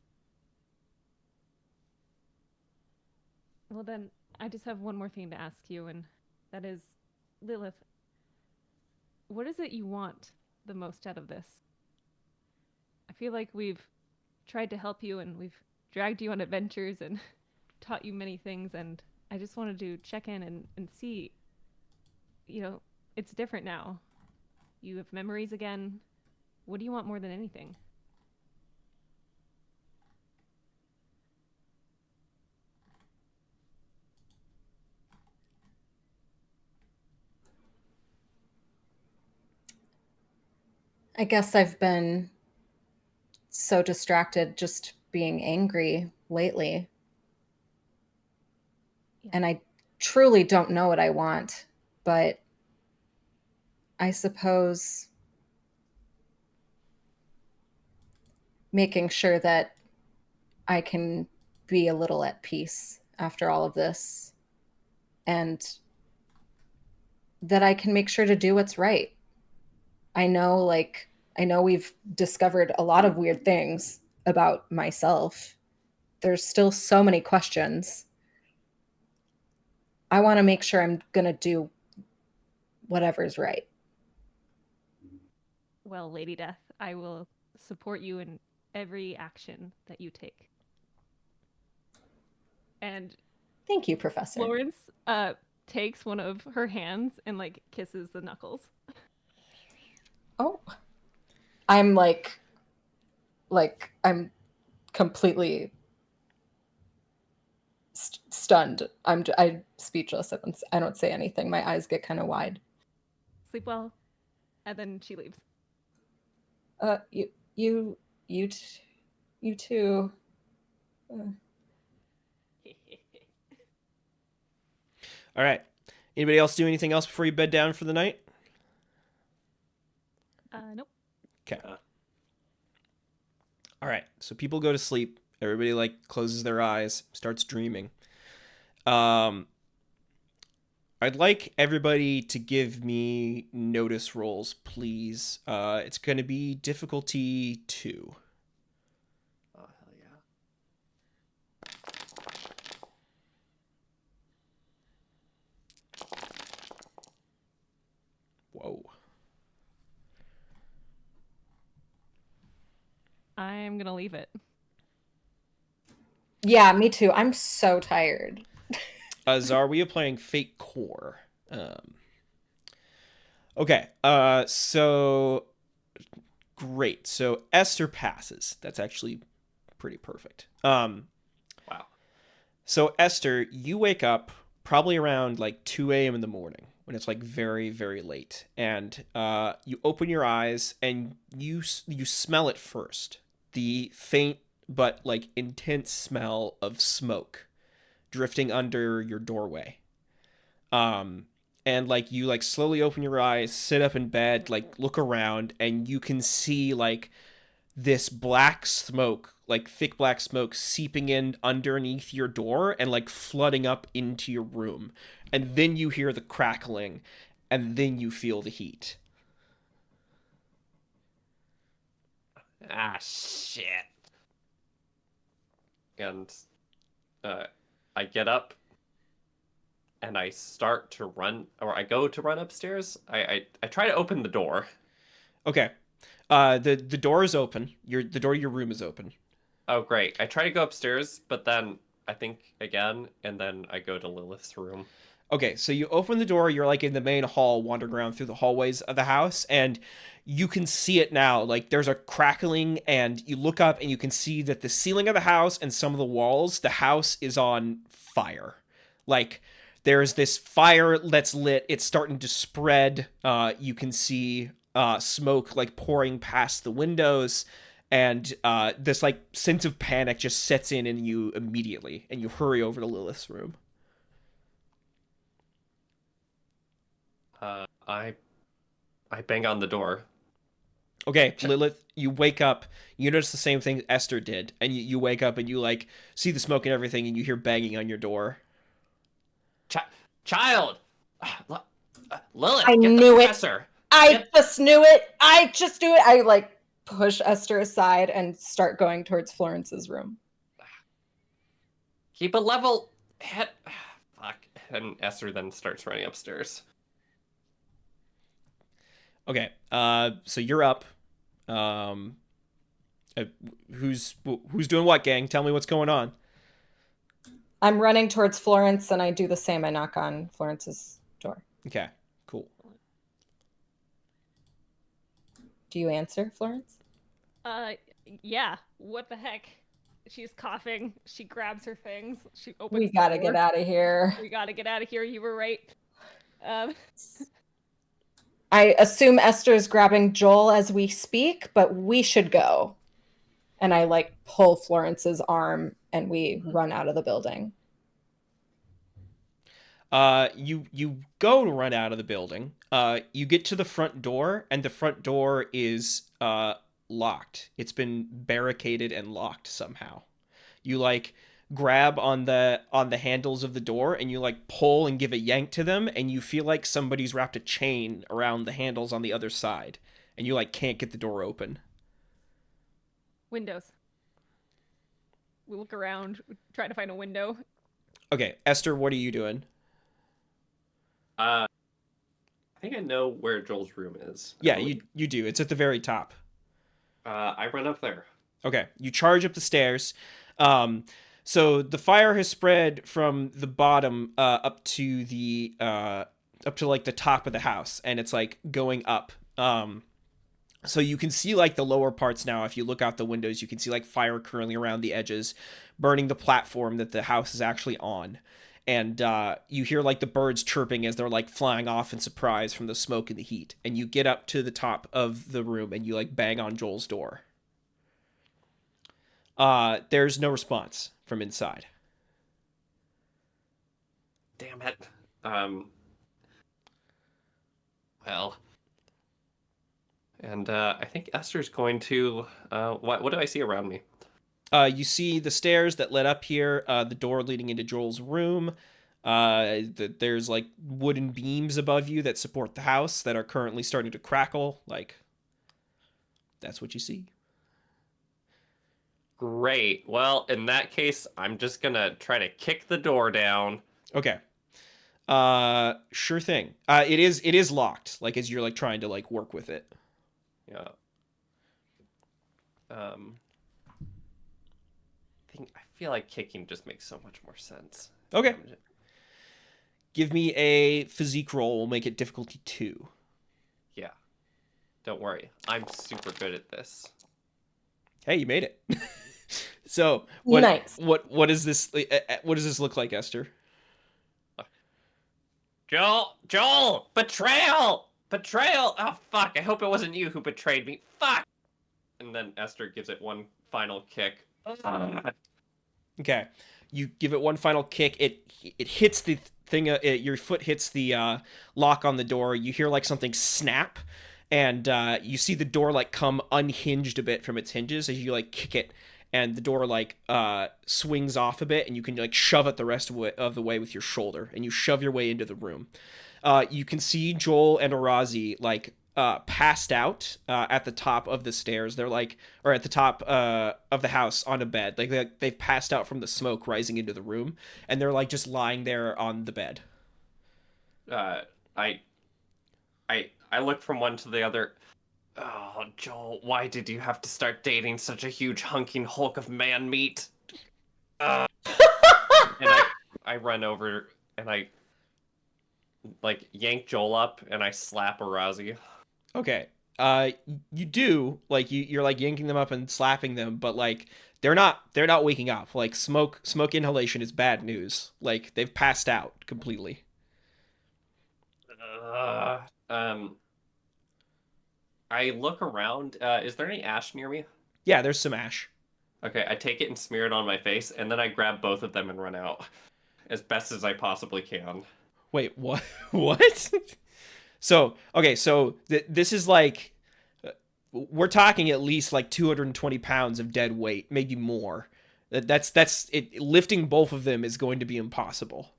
Well, then, I just have one more thing to ask you, and that is, Lilith, what is it you want the most out of this? I feel like we've tried to help you, and we've dragged you on adventures and taught you many things, and I just wanted to check in and see, it's different now. You have memories again. What do you want more than anything? I guess I've been so distracted just being angry lately. Yeah. And I truly don't know what I want, but I suppose making sure that I can be a little at peace after all of this and that I can make sure to do what's right. I know we've discovered a lot of weird things about myself. There's still so many questions. I want to make sure I'm going to do whatever's right. Well, Lady Death, I will support you in every action that you take. And Thank you, Professor. Florence takes one of her hands and like kisses the knuckles. Oh. I'm I'm completely stunned. I'm speechless. I don't say anything. My eyes get kind of wide. Sleep well. And then she leaves. You you you you too. All right. Anybody else do anything else before you bed down for the night? Nope. Okay. All right. So people go to sleep. Everybody like closes their eyes, starts dreaming. I'd like everybody to give me notice rolls, please. It's going to be difficulty 2. Oh, hell yeah. Whoa. I'm gonna leave it. Yeah, me too. I'm so tired. Zarwea playing Fate Core. Okay. So great. So Esther passes. That's actually pretty perfect. Wow. So Esther, you wake up probably around like 2 a.m. in the morning when it's like very, very late, and you open your eyes and you smell it first. The faint but like intense smell of smoke drifting under your doorway. And like you like slowly open your eyes, sit up in bed, like look around, and you can see like this black smoke, like thick black smoke seeping in underneath your door and like flooding up into your room. And then you hear the crackling and then you feel the heat. Ah, shit. And I get up and I start to run, or I go to run upstairs. I try to open the door. Okay. The door is open. The door to your room is open. Oh, great. I try to go upstairs, but then I think again, and then I go to Lilith's room. Okay, so you open the door, you're like in the main hall, wandering around through the hallways of the house, and you can see it now. Like there's a crackling, and you look up and you can see that the ceiling of the house and some of the walls, the house is on fire. Like there's this fire that's lit, it's starting to spread. You can see smoke like pouring past the windows, and this like sense of panic just sets in you immediately, and you hurry over to Lilith's room. I bang on the door. Okay, Lilith, you wake up, you notice the same thing Esther did, and you wake up and you like see the smoke and everything, and you hear banging on your door. Child! Lilith, I get knew the it. professor! I just knew it. I just knew it. I like push Esther aside and start going towards Florence's room. Keep a level head. Fuck. And Esther then starts running upstairs. Okay. So you're up. Um, who's doing what, gang? Tell me what's going on. I'm running towards Florence, and I do the same. I knock on Florence's door. Okay. Cool. Do you answer, Florence? Yeah. What the heck? She's coughing. She grabs her things. She opens. We gotta get out of here. We gotta get out of here. You were right. I assume Esther's grabbing Joel as we speak, but we should go. And I like pull Florence's arm and we run out of the building. You go to run out of the building. You get to the front door, and the front door is locked. It's been barricaded and locked somehow. You like grab on the handles of the door, and you like pull and give a yank to them, and you feel like somebody's wrapped a chain around the handles on the other side, and you like can't get the door open. Windows. We look around, we try to find a window. Okay, Esther, what are you doing? I think I know where Joel's room is. Yeah, you do. It's at the very top. I run up there. Okay, you charge up the stairs. So the fire has spread from the bottom up to the like the top of the house, and it's like going up. So you can see like the lower parts now. If you look out the windows, you can see like fire curling around the edges, burning the platform that the house is actually on. And you hear like the birds chirping as they're like flying off in surprise from the smoke and the heat. And you get up to the top of the room and you like bang on Joel's door. There's no response from inside. Damn it. Well. And I think Esther's going to. What do I see around me? You see the stairs that led up here, the door leading into Joel's room. There's like wooden beams above you that support the house that are currently starting to crackle. Like, that's what you see. Great. Well, in that case, I'm just gonna try to kick the door down. Okay. Sure thing. It is locked. Like as you're like trying to like work with it. Yeah. I feel like kicking just makes so much more sense. Okay. Give me a physique roll. We'll make it difficulty 2. Yeah. Don't worry. I'm super good at this. Hey, you made it. So what? Nice. What is this? What does this look like, Esther? Joel! Betrayal! Oh, fuck. I hope it wasn't you who betrayed me. Fuck! And then Esther gives it one final kick. Okay. You give it one final kick. It hits the thing. Your foot hits the lock on the door. You hear like something snap, and you see the door like come unhinged a bit from its hinges as you like kick it, and the door like swings off a bit, and you can like shove it the rest of the way with your shoulder, and you shove your way into the room. You can see Joel and Arazi like passed out at the top of the stairs. They're like, or at the top of the house on a bed. Like they've passed out from the smoke rising into the room, and they're like just lying there on the bed. I look from one to the other. Oh, Joel, why did you have to start dating such a huge hunking hulk of man meat? And I run over and I like yank Joel up and I slap Arazi. Okay. You do like you're like yanking them up and slapping them, but like they're not waking up. Like smoke inhalation is bad news. Like they've passed out completely. I look around. Is there any ash near me? Yeah, there's some ash. Okay, I take it and smear it on my face, and then I grab both of them and run out as best as I possibly can. Wait, what? What? So, okay, so this is like, we're talking at least like 220 pounds of dead weight, maybe more. That's it. Lifting both of them is going to be impossible.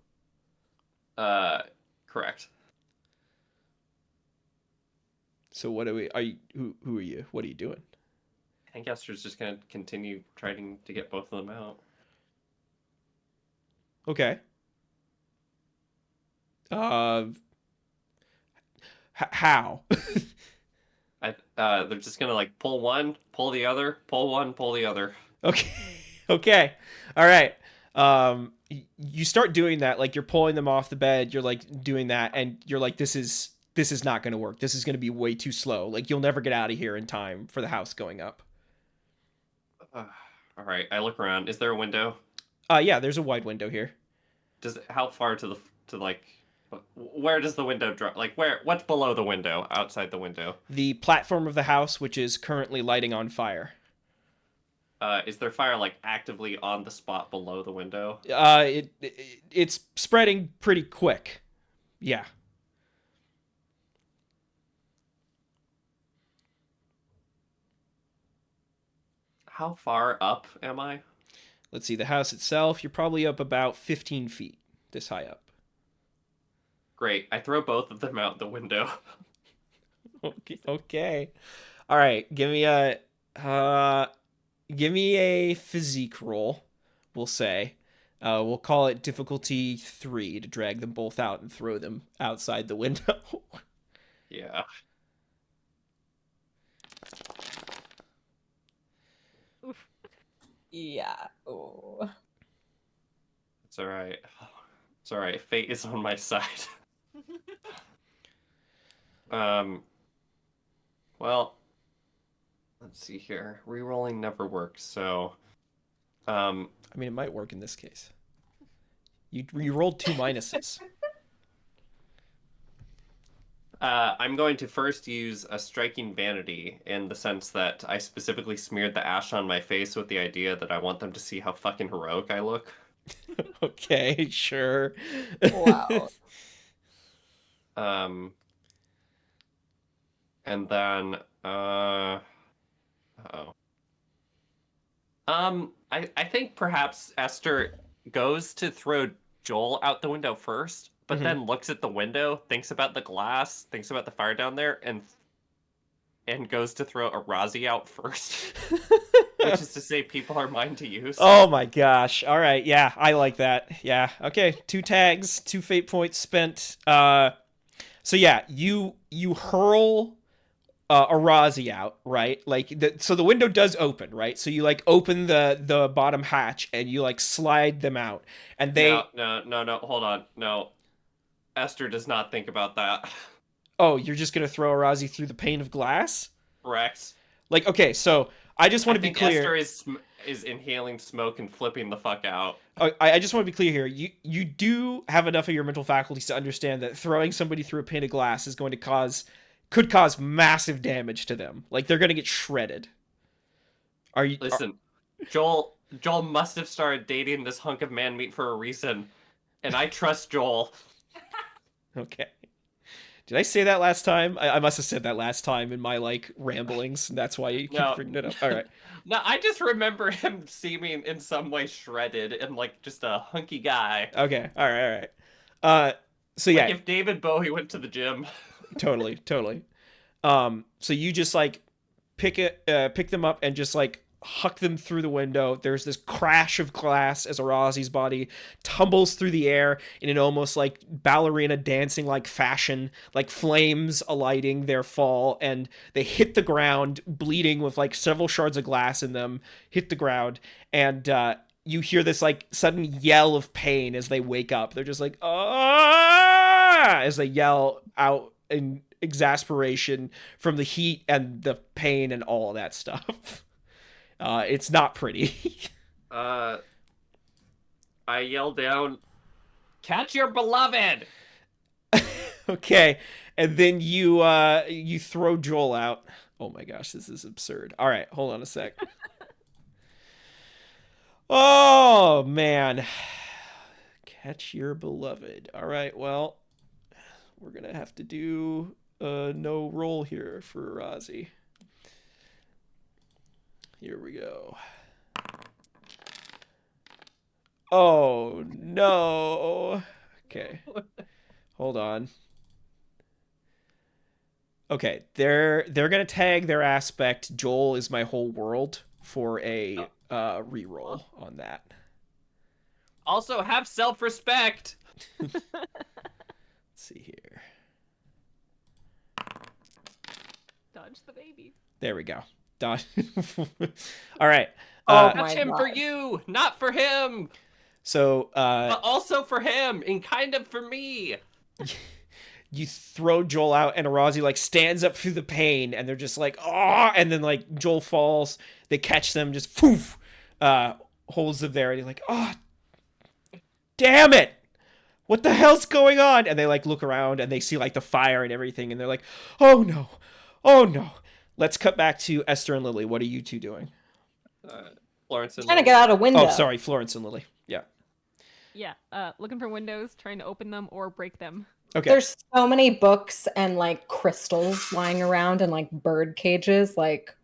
Correct. So what are we? Are you? Who are you? What are you doing? I think Esther's just gonna continue trying to get both of them out. Okay. How? They're just gonna like pull one, pull the other, pull one, pull the other. Okay. Okay. All right. You start doing that, like you're pulling them off the bed, you're like doing that, and you're like, this is not gonna work. This is gonna be way too slow. Like you'll never get out of here in time for the house going up. All right, I look around. Is there a window? Yeah, there's a wide window here. How far to like where does the window drop? Like what's below the window, outside the window? The platform of the house, which is currently lighting on fire. Is there fire like actively on the spot below the window? It's spreading pretty quick. Yeah. How far up am I? Let's see, the house itself, you're probably up about 15 feet, this high up. Great. I throw both of them out the window. Okay. All right, give me a physique roll, we'll say. We'll call it difficulty 3 to drag them both out and throw them outside the window. Yeah. Oof. Yeah. Oh. It's all right. It's all right. Fate is on my side. Well, let's see here. Rerolling never works, so I mean, it might work in this case. You rolled 2 minuses. I'm going to first use a striking vanity in the sense that I specifically smeared the ash on my face with the idea that I want them to see how fucking heroic I look. Okay, sure. Wow. And then I think perhaps Esther goes to throw Joel out the window first, but then looks at the window, thinks about the glass, thinks about the fire down there, and goes to throw Arazi out first. Which is to say, people are mine to use. Oh my gosh. All right. Yeah, I like that. Yeah. Okay. 2 tags, 2 fate points spent. So yeah, you hurl Arazi out, right? Like so the window does open, right? So you like open the bottom hatch and you like slide them out, and they. No. Hold on. No, Esther does not think about that. Oh, you're just gonna throw Arazi through the pane of glass? Correct. Like, okay, so I just want to be clear. Esther is inhaling smoke and flipping the fuck out. I just want to be clear here. You do have enough of your mental faculties to understand that throwing somebody through a pane of glass is going to could cause massive damage to them. Like they're going to get shredded. Listen, Joel must have started dating this hunk of man meat for a reason, and I trust Joel. Okay. Did I say that last time? I must have said that last time in my like ramblings. And that's why you keep bringing it up. All right. No, I just remember him seeming in some way shredded and like just a hunky guy. Okay. All right. So yeah. Like if David Bowie went to the gym. Totally. So you just like pick them up and just like huck them through the window. There's this crash of glass as Arazi's body tumbles through the air in an almost like ballerina dancing like fashion, like flames alighting their fall, and they hit the ground, bleeding with like several shards of glass in them, hit the ground, and you hear this like sudden yell of pain as they wake up. They're just like, ah, as they yell out in exasperation from the heat and the pain and all of that stuff. It's not pretty. I yell down, "Catch your beloved!" Okay, and then you throw Joel out. Oh my gosh, this is absurd. All right, hold on a sec. Oh man, catch your beloved. All right, well, we're gonna have to do no roll here for Razi. Here we go. Oh, no. Okay. Hold on. Okay, they're gonna tag their aspect. Joel is my whole world for a reroll on that. Also, have self-respect. Let's see here. Dodge the baby. There we go. Done. All right. Oh Touch my him for God. you, not for him, So but also for him, and kind of for me. you throw Joel out, and Arazi like stands up through the pain, and they're just like, oh, and then like Joel falls. They catch them, just poof, holds them there, and he's like, oh, damn it. What the hell's going on? And they like look around and they see like the fire and everything, and they're like, oh no, oh no. Let's cut back to Esther and Lily. What are you two doing? Florence and Trying to get out a window. Oh, sorry, Florence and Lily. Yeah. Yeah, looking for windows, trying to open them or break them. Okay. There's so many books and like crystals lying around and like bird cages. Like,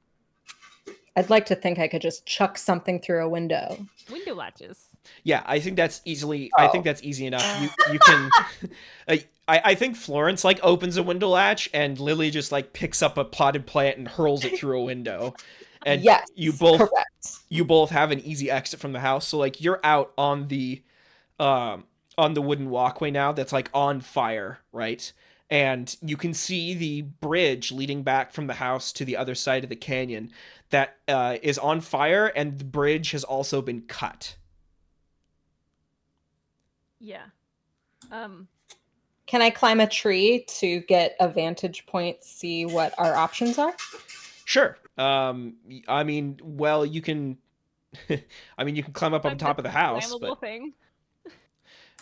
I'd like to think I could just chuck something through a window. Window latches. Yeah, I think that's easily. I think that's easy enough. You can. I think Florence like opens a window latch, and Lily just like picks up a potted plant and hurls it through a window. And Yes, you both correct. have an easy exit from the house. So like you're out on the wooden walkway now that's like on fire, right? And you can see the bridge leading back from the house to the other side of the canyon that is on fire, and the bridge has also been cut. Yeah. Can I climb a tree to get a vantage point, see what our options are? Sure. I mean, well, you can. I mean, you can climb up on top of the house, Flammable but thing.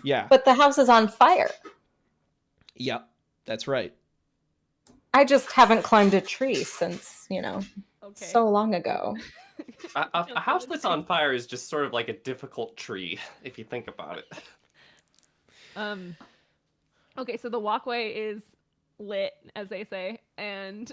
yeah, But the house is on fire. yep, that's right. I just haven't climbed a tree since, Okay. so long ago. A house that's on fire is just sort of like a difficult tree, if you think about it. Okay, so the walkway is lit, as they say, and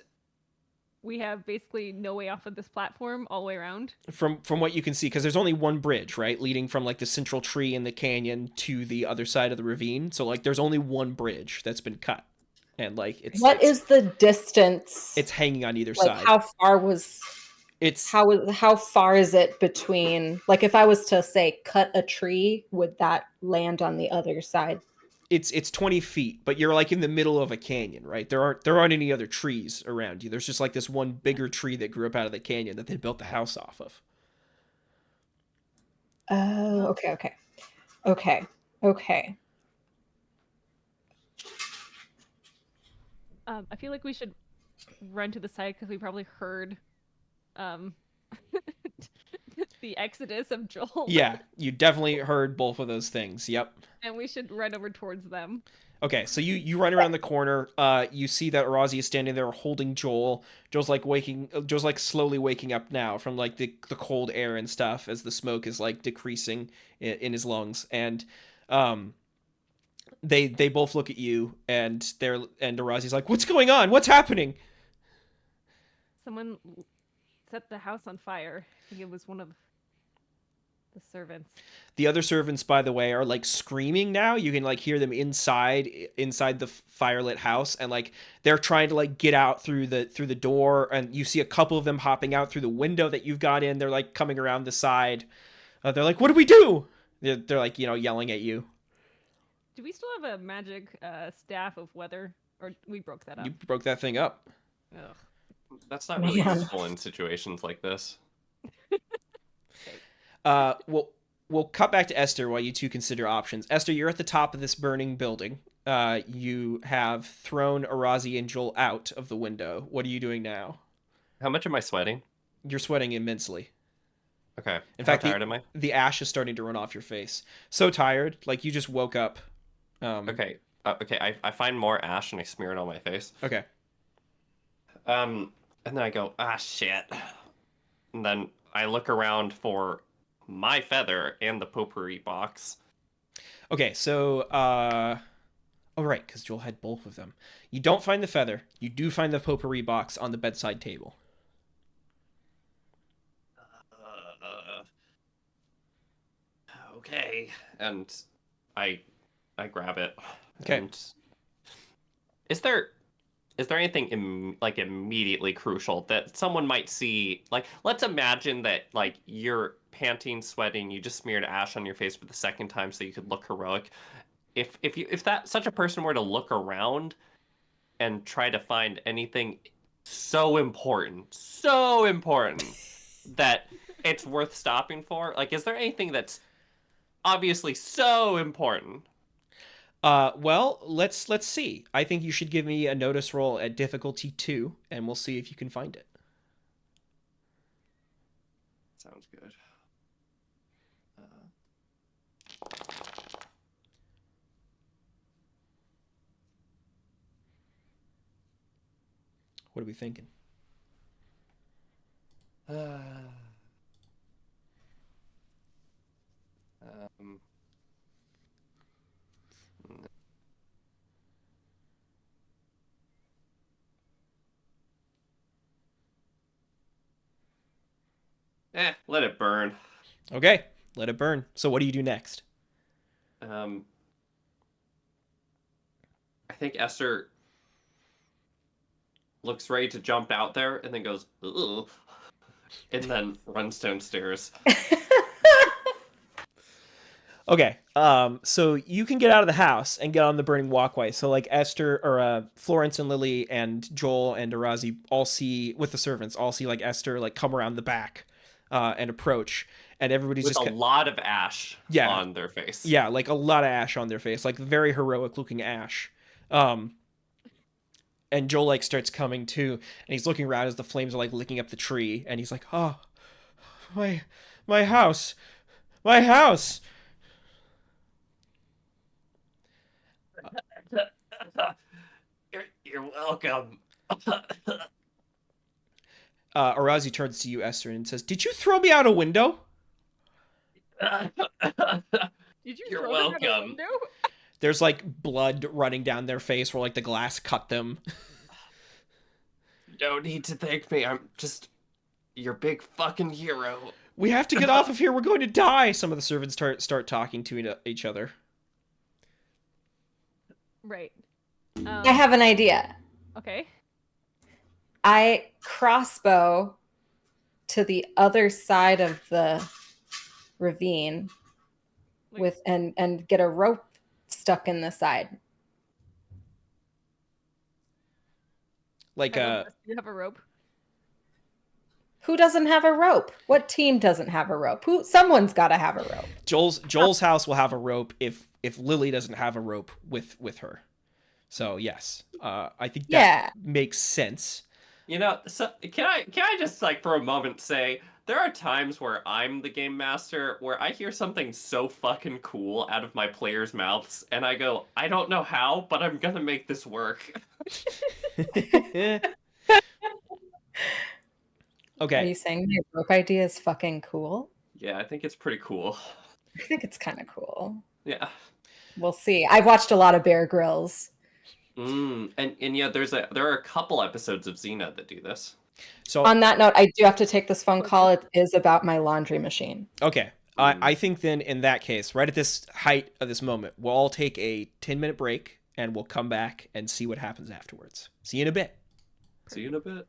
we have basically no way off of this platform all the way around. From what you can see, because there's only one bridge, right, leading from like the central tree in the canyon to the other side of the ravine. So like, there's only one bridge that's been cut, and like What is the distance? it's hanging on either like side. how far was It's how far is it between, like, if I was to say cut a tree, would that land on the other side? it's 20 feet, but you're like in the middle of a canyon, right? There aren't any other trees around you. There's just like this one bigger tree that grew up out of the canyon that they built the house off of. Oh, okay. I feel like we should run to the side because we probably heard the exodus of Joel. Yeah, you definitely heard both of those things. Yep. And we should run over towards them. Okay, so you run around the corner. You see that Arazi is standing there holding Joel. Joel's like slowly waking up now from like the cold air and stuff as the smoke is like decreasing in his lungs. And they both look at you, and Arazi's like, "What's going on? What's happening?" Someone set the house on fire. I think it was one of the servants. The other servants, by the way, are like screaming now. You can like hear them inside the firelit house, and like they're trying to like get out through the door, and you see a couple of them hopping out through the window that you've got in. They're like coming around the side. They're like, "What do we do?" They're like, yelling at you. Do we still have a magic staff of weather, or we broke that up? You broke that thing up. Ugh. That's not really Man. useful in situations like this. We'll cut back to Esther while you two consider options. Esther, you're at the top of this burning building. You have thrown Arazi and Joel out of the window. What are you doing now? How much am I sweating? You're sweating immensely. Okay. In How fact, tired am I? the ash is starting to run off your face. So tired, like you just woke up. Okay. I find more ash and I smear it on my face. Okay. And then I go, shit. And then I look around for my feather and the potpourri box. Okay, so, oh, right, because Joel had both of them. You don't find the feather. You do find the potpourri box on the bedside table. Okay. And I grab it. Okay. And is there is there anything like immediately crucial that someone might see? Like, let's imagine that like you're panting, sweating, you just smeared ash on your face for the second time so you could look heroic. If that such a person were to look around and try to find anything so important that it's worth stopping for, like, is there anything that's obviously so important? Well, let's see. I think you should give me a notice roll at difficulty 2, and we'll see if you can find it. Sounds good. What are we thinking? Um, let it burn. Okay, let it burn. So what do you do next? I think Esther looks ready to jump out there and then goes, ugh, and then runs downstairs. Okay, so you can get out of the house and get on the burning walkway. So like Esther or Florence and Lily and Joel and Arazi all see with the servants all see like Esther like come around the back and approach, and everybody's With just a lot of ash Yeah. on their face. yeah, like a lot of ash on their face, like very heroic looking ash. Um, and Joel like starts coming too, and he's looking around as the flames are like licking up the tree, and he's like, "Oh, my my house, my house." You're welcome. Arazi turns to you, Esther, and says, "Did you throw me out a window?" Did you You're throw them out a welcome. window? There's like blood running down their face where like the glass cut them. You don't need to thank me. I'm just your big fucking hero. We have to get off of here. We're going to die. Some of the servants start talking to each other. Right. I have an idea. Okay. I crossbow to the other side of the ravine Like- with and get a rope stuck in the side. Like Do you have a rope? Who doesn't have a rope? What team doesn't have a rope? Someone's got to have a rope. Joel's house will have a rope if Lily doesn't have a rope with her. So yes, I think that makes sense. You know, so can I just like for a moment say there are times where I'm the game master where I hear something so fucking cool out of my players' mouths and I go, I don't know how, but I'm gonna make this work. Are you saying my rope idea is fucking cool? Yeah, I think it's pretty cool. I think it's kind of cool. Yeah. We'll see. I've watched a lot of Bear Grylls. And yeah, there are a couple episodes of Xena that do this. So on that note, I do have to take this phone call. It is about my laundry machine. Okay. I think then in that case, right at this height of this moment, we'll all take a 10-minute break and we'll come back and see what happens afterwards. See you in a bit. See you in a bit.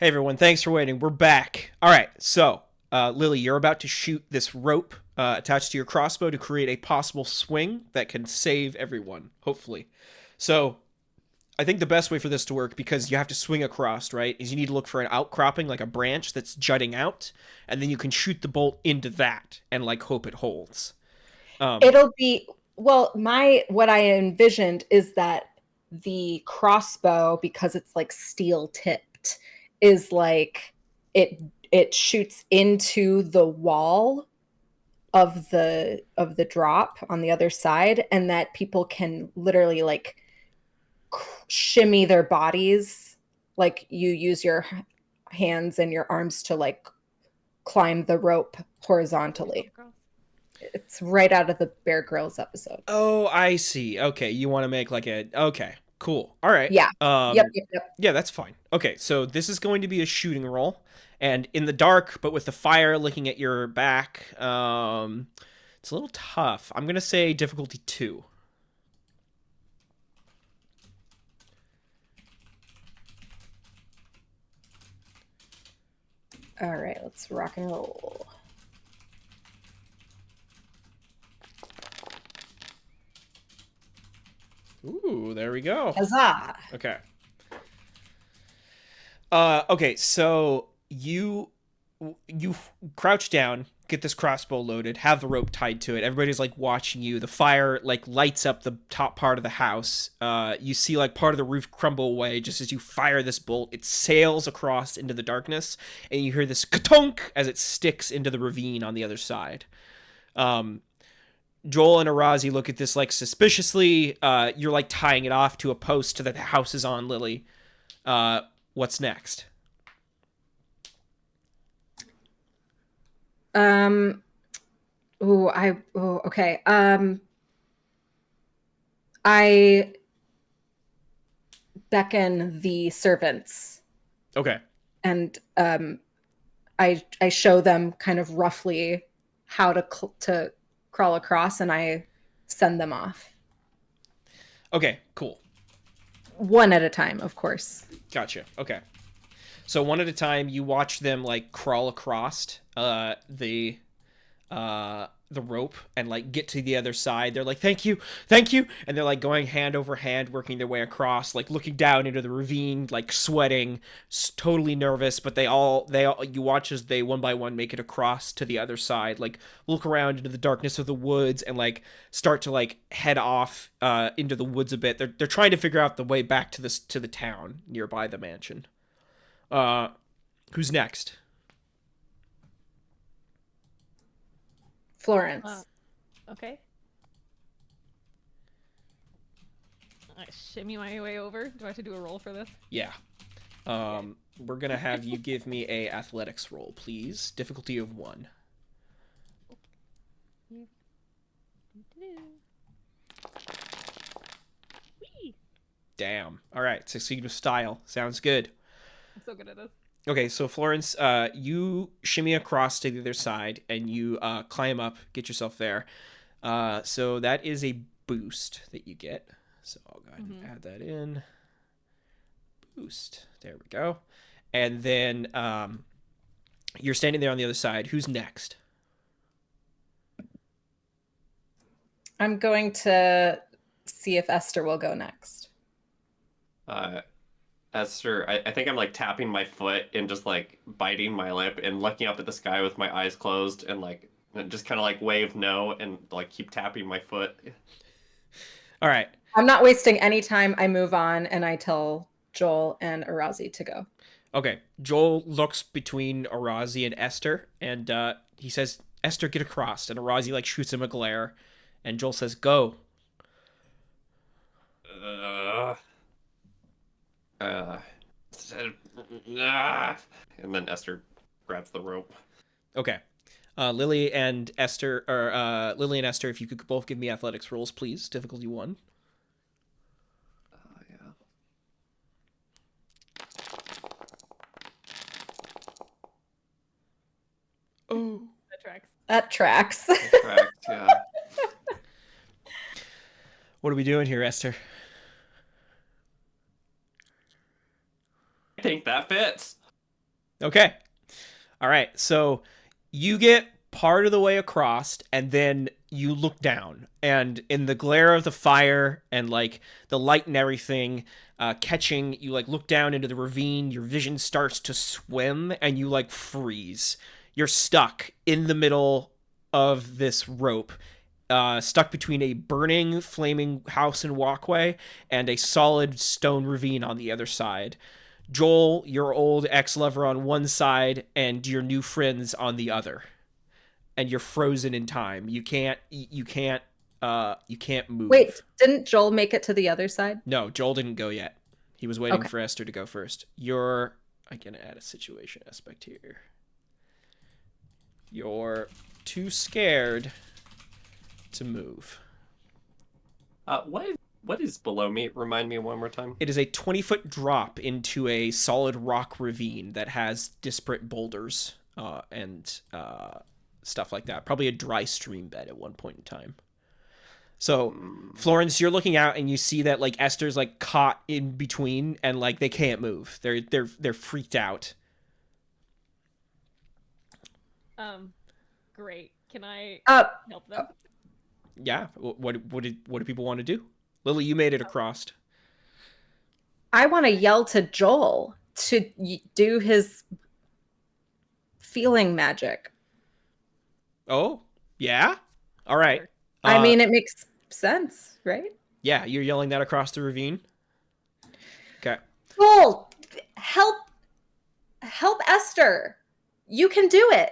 Hey everyone, thanks for waiting. We're back. All right, so Lily, you're about to shoot this rope attached to your crossbow to create a possible swing that can save everyone, hopefully. So I think the best way for this to work, because you have to swing across, right, is you need to look for an outcropping, like a branch that's jutting out, and then you can shoot the bolt into that and like hope it holds. It'll be well, what I envisioned is that the crossbow, because it's like steel tipped, is like it shoots into the wall of the drop on the other side, and that people can literally like shimmy their bodies, like you use your hands and your arms to like climb the rope horizontally. It's right out of the Bear Grylls episode. Oh, I see. Okay, you want to make like a... Okay, cool. All right. Yeah. Yep. Yeah, that's fine. Okay, so this is going to be a shooting roll. And in the dark, but with the fire looking at your back, it's a little tough. I'm going to say difficulty 2. All right, let's rock and roll. Ooh, there we go. Huzzah! Okay. Okay, so you crouch down, get this crossbow loaded, have the rope tied to it. Everybody's like watching you. The fire like lights up the top part of the house. You see like part of the roof crumble away just as you fire this bolt. It sails across into the darkness, and you hear this ka-tonk as it sticks into the ravine on the other side. Joel and Arazi look at this like suspiciously. You're like tying it off to a post that the house is on, Lily. What's next? Okay. I beckon the servants. Okay. And I show them kind of roughly how to crawl across, and I send them off. Okay, cool. One at a time, of course. Gotcha. Okay. So one at a time, you watch them like crawl across the rope and like get to the other side. They're like, "Thank you, thank you," and they're like going hand over hand, working their way across, like looking down into the ravine, like sweating, totally nervous. But they all you watch as they one by one make it across to the other side, like look around into the darkness of the woods and like start to like head off into the woods a bit. They're trying to figure out the way back to the town nearby the mansion. Who's next? Florence. Okay. I shimmy my way over. Do I have to do a roll for this? Yeah. We're gonna have you give me a athletics roll, please. Difficulty of 1. Whee! Damn. All right. Succeed with style. Sounds good. I'm so good at this. Okay, so Florence, you shimmy across to the other side and you climb up, get yourself there. So that is a boost that you get. So I'll go ahead and add that in. Boost. There we go. And then you're standing there on the other side. Who's next? I'm going to see if Esther will go next. Esther, I think I'm like tapping my foot and just like biting my lip and looking up at the sky with my eyes closed and like just kind of like wave no and like keep tapping my foot. All right. I'm not wasting any time. I move on and I tell Joel and Arazi to go. Okay. Joel looks between Arazi and Esther and he says, "Esther, get across." And Arazi like shoots him a glare and Joel says, "Go." And then Esther grabs the rope. Okay. Lily and Esther, if you could both give me athletics rolls, please. Difficulty 1. Yeah. Oh. That tracks. That tracks. Correct, yeah. What are we doing here, Esther? I think that fits. Okay. All right. So you get part of the way across, and then you look down, and in the glare of the fire and like the light and everything, catching, you like look down into the ravine. Your vision starts to swim, and you like freeze. You're stuck in the middle of this rope. Stuck between a burning, flaming house and walkway and a solid stone ravine on the other side. Joel, your old ex-lover on one side, and your new friends on the other, and you're frozen in time. You can't move. Wait, didn't Joel make it to the other side? No, Joel didn't go yet. He was waiting Okay. for Esther to go first. I'm gonna add a situation aspect here. You're too scared to move. What is below me? Remind me one more time. It is a 20-foot drop into a solid rock ravine that has disparate boulders and stuff like that. Probably a dry stream bed at one point in time. So, Florence, you're looking out and you see that like Esther's like caught in between, and like they can't move. They're freaked out. Great. Can I Uh, help them? Yeah. What do people want to do? Lily, you made it across. I want to yell to Joel to do his feeling magic. Oh, yeah. All right. Sure. I mean, it makes sense, right? Yeah, you're yelling that across the ravine. Okay. Joel, help Esther. You can do it.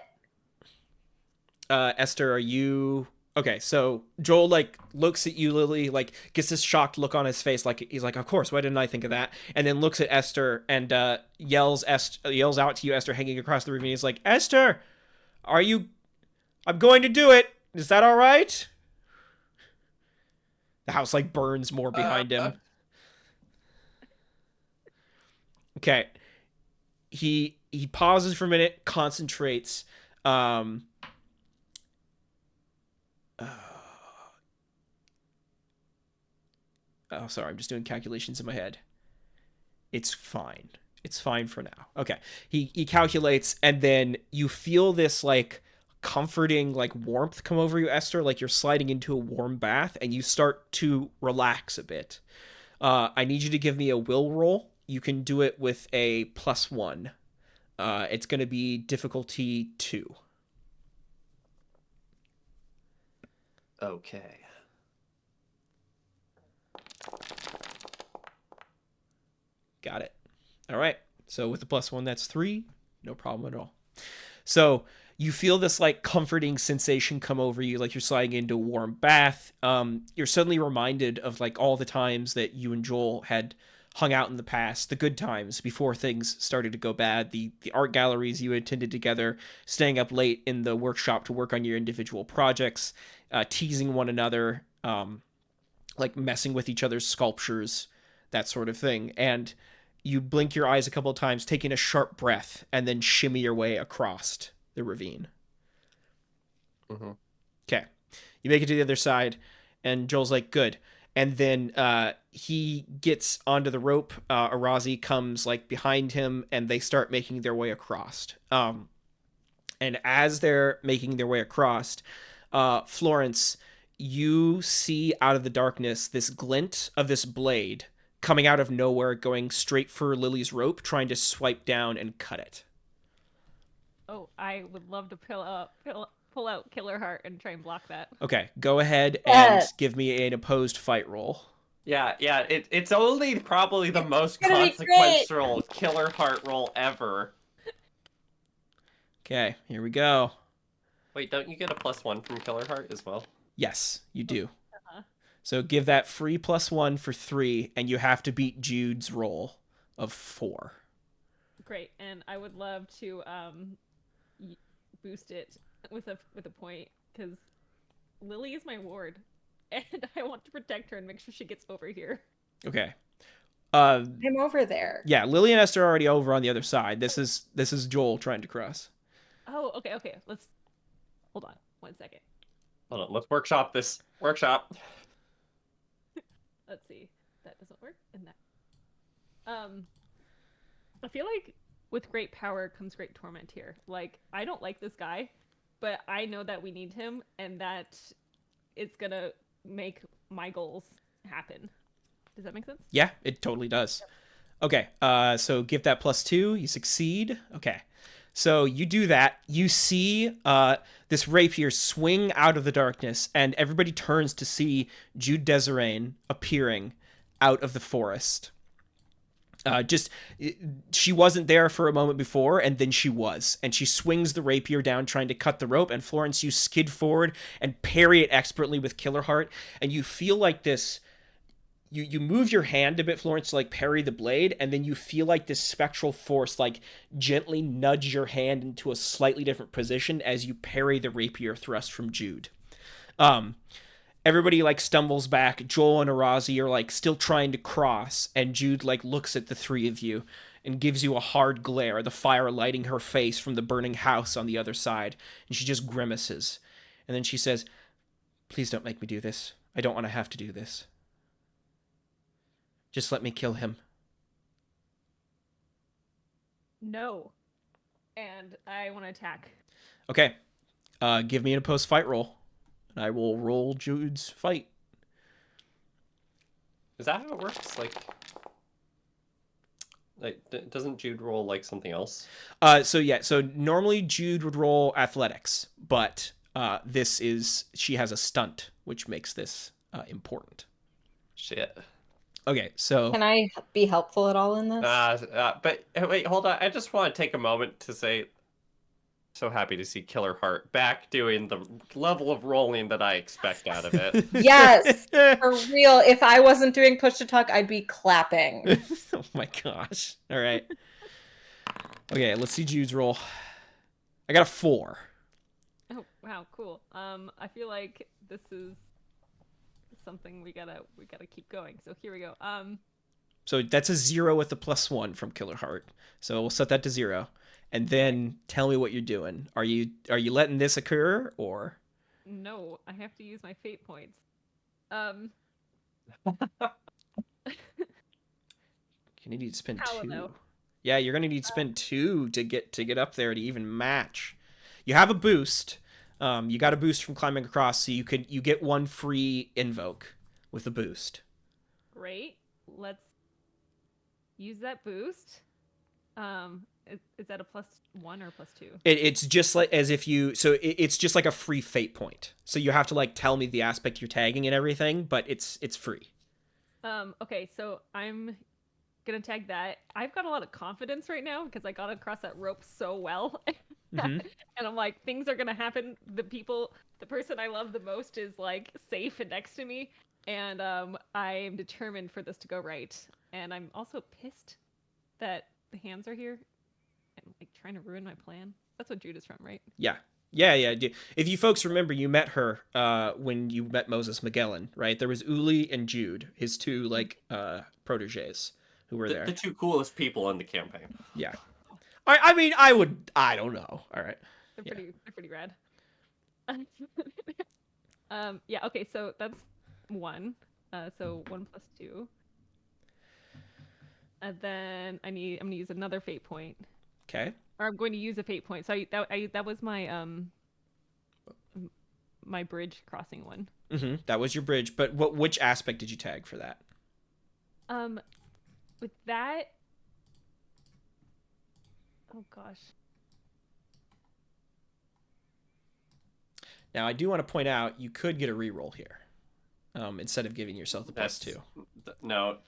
Esther, are you okay? So Joel like looks at you, Lily, like gets this shocked look on his face, like he's like, "Of course, why didn't I think of that?" And then looks at Esther and yells out to you, Esther, hanging across the ravine. He's like, "Esther, are you? I'm going to do it. Is that all right?" The house like burns more behind him. Okay. He pauses for a minute, concentrates. Oh, sorry, I'm just doing calculations in my head. It's fine. It's fine for now. Okay. He calculates, and then you feel this like comforting like warmth come over you, Esther, like you're sliding into a warm bath, and you start to relax a bit. I need you to give me a will roll. You can do it with a +1. It's going to be difficulty 2. Okay. Got it. All right. So with the +1, that's 3. No problem at all. So you feel this like comforting sensation come over you, like you're sliding into a warm bath. You're suddenly reminded of like all the times that you and Joel had hung out in the past, the good times before things started to go bad, the art galleries you attended together, staying up late in the workshop to work on your individual projects, teasing one another, like messing with each other's sculptures, that sort of thing. And you blink your eyes a couple of times, taking a sharp breath, and then shimmy your way across the ravine. Mm-hmm. Okay. You make it to the other side, and Joel's like, good. And then he gets onto the rope. Arazi comes like behind him, and they start making their way across. And as they're making their way across, Florence, you see out of the darkness this glint of this blade coming out of nowhere, going straight for Lily's rope, trying to swipe down and cut it. Oh, I would love to pull out Killer Heart and try and block that. Okay, go ahead and Yes. give me an opposed fight roll. Yeah. It's only probably the most gonna be consequential killer heart roll ever. Okay, here we go. Wait, don't you get a +1 from killer heart as well? Yes, you do. Uh-huh. So give that free +1 for 3, and you have to beat Jude's roll of 4. Great, and I would love to boost it with a point because Lily is my ward, and I want to protect her and make sure she gets over here. Okay. I'm over there. Yeah, Lily and Esther are already over on the other side. This is Joel trying to cross. Oh, okay. Let's hold on 1 second. Hold on, let's workshop this. Workshop. Let's see. That doesn't work. And that. I feel like with great power comes great torment here. Like, I don't like this guy, but I know that we need him and that it's gonna make my goals happen. Does that make sense? Yeah, it totally does. Okay, so give that +2. You succeed. Okay. So you do that. You see this rapier swing out of the darkness, and everybody turns to see Jude Desirain appearing out of the forest. She wasn't there for a moment before, and then she was. And she swings the rapier down, trying to cut the rope, and Florence, you skid forward and parry it expertly with Killer Heart, and you feel like this... You move your hand a bit, Florence, to like parry the blade, and then you feel like this spectral force like gently nudge your hand into a slightly different position as you parry the rapier thrust from Jude. Everybody like stumbles back. Joel and Arazi are like still trying to cross, and Jude like looks at the three of you and gives you a hard glare, the fire lighting her face from the burning house on the other side, and she just grimaces. And then she says, "Please don't make me do this. I don't want to have to do this. Just let me kill him." No. And I want to attack. Okay. Give me an opposed fight roll. And I will roll Jude's fight. Is that how it works? Doesn't Jude roll like something else? So normally Jude would roll athletics, but she has a stunt, which makes this important. Shit. Okay, so... Can I be helpful at all in this? But wait, hold on. I just want to take a moment to say, so happy to see Killer Heart back doing the level of rolling that I expect out of it. Yes, for real. If I wasn't doing push to talk, I'd be clapping. Oh my gosh. All right. Okay, let's see Jude's roll. I got a 4. Oh, wow, cool. I feel like this is something we gotta keep going. So here we go. So that's a 0 with the +1 from Killer Heart. So we'll set that to 0. And then tell me what you're doing. Are you letting this occur, or? No, I have to use my fate points. You need to spend How 2. though? Yeah, you're gonna need to spend 2 to get up there to even match. You have a boost. You got a boost from climbing across, so you get 1 free invoke with a boost. Great. Let's use that boost. Is that a +1 or +2? It's just like as if you... So it's just like a free fate point. So you have to like tell me the aspect you're tagging and everything, but it's free. Okay, so I'm gonna tag that. I've got a lot of confidence right now because I got across that rope so well. Mhm. And I'm like, things are gonna happen. The person I love the most is like safe and next to me. And I'm determined for this to go right. And I'm also pissed that the hands are here and like trying to ruin my plan. That's what Jude is from, right? Yeah. If you folks remember, you met her when you met Moses Magellan, right? There was Uli and Jude, his 2 like proteges who were there. The 2 coolest people in the campaign. Yeah. I mean, I don't know. All right. They're pretty rad. Yeah, okay, so that's 1. So 1 + 2. And then I'm gonna use another fate point. Okay. Or I'm going to use a fate point. So that was my my bridge crossing one. Mm-hmm. That was your bridge, but which aspect did you tag for that? With that, oh gosh. Now I do want to point out you could get a reroll here, instead of giving yourself the +2. No.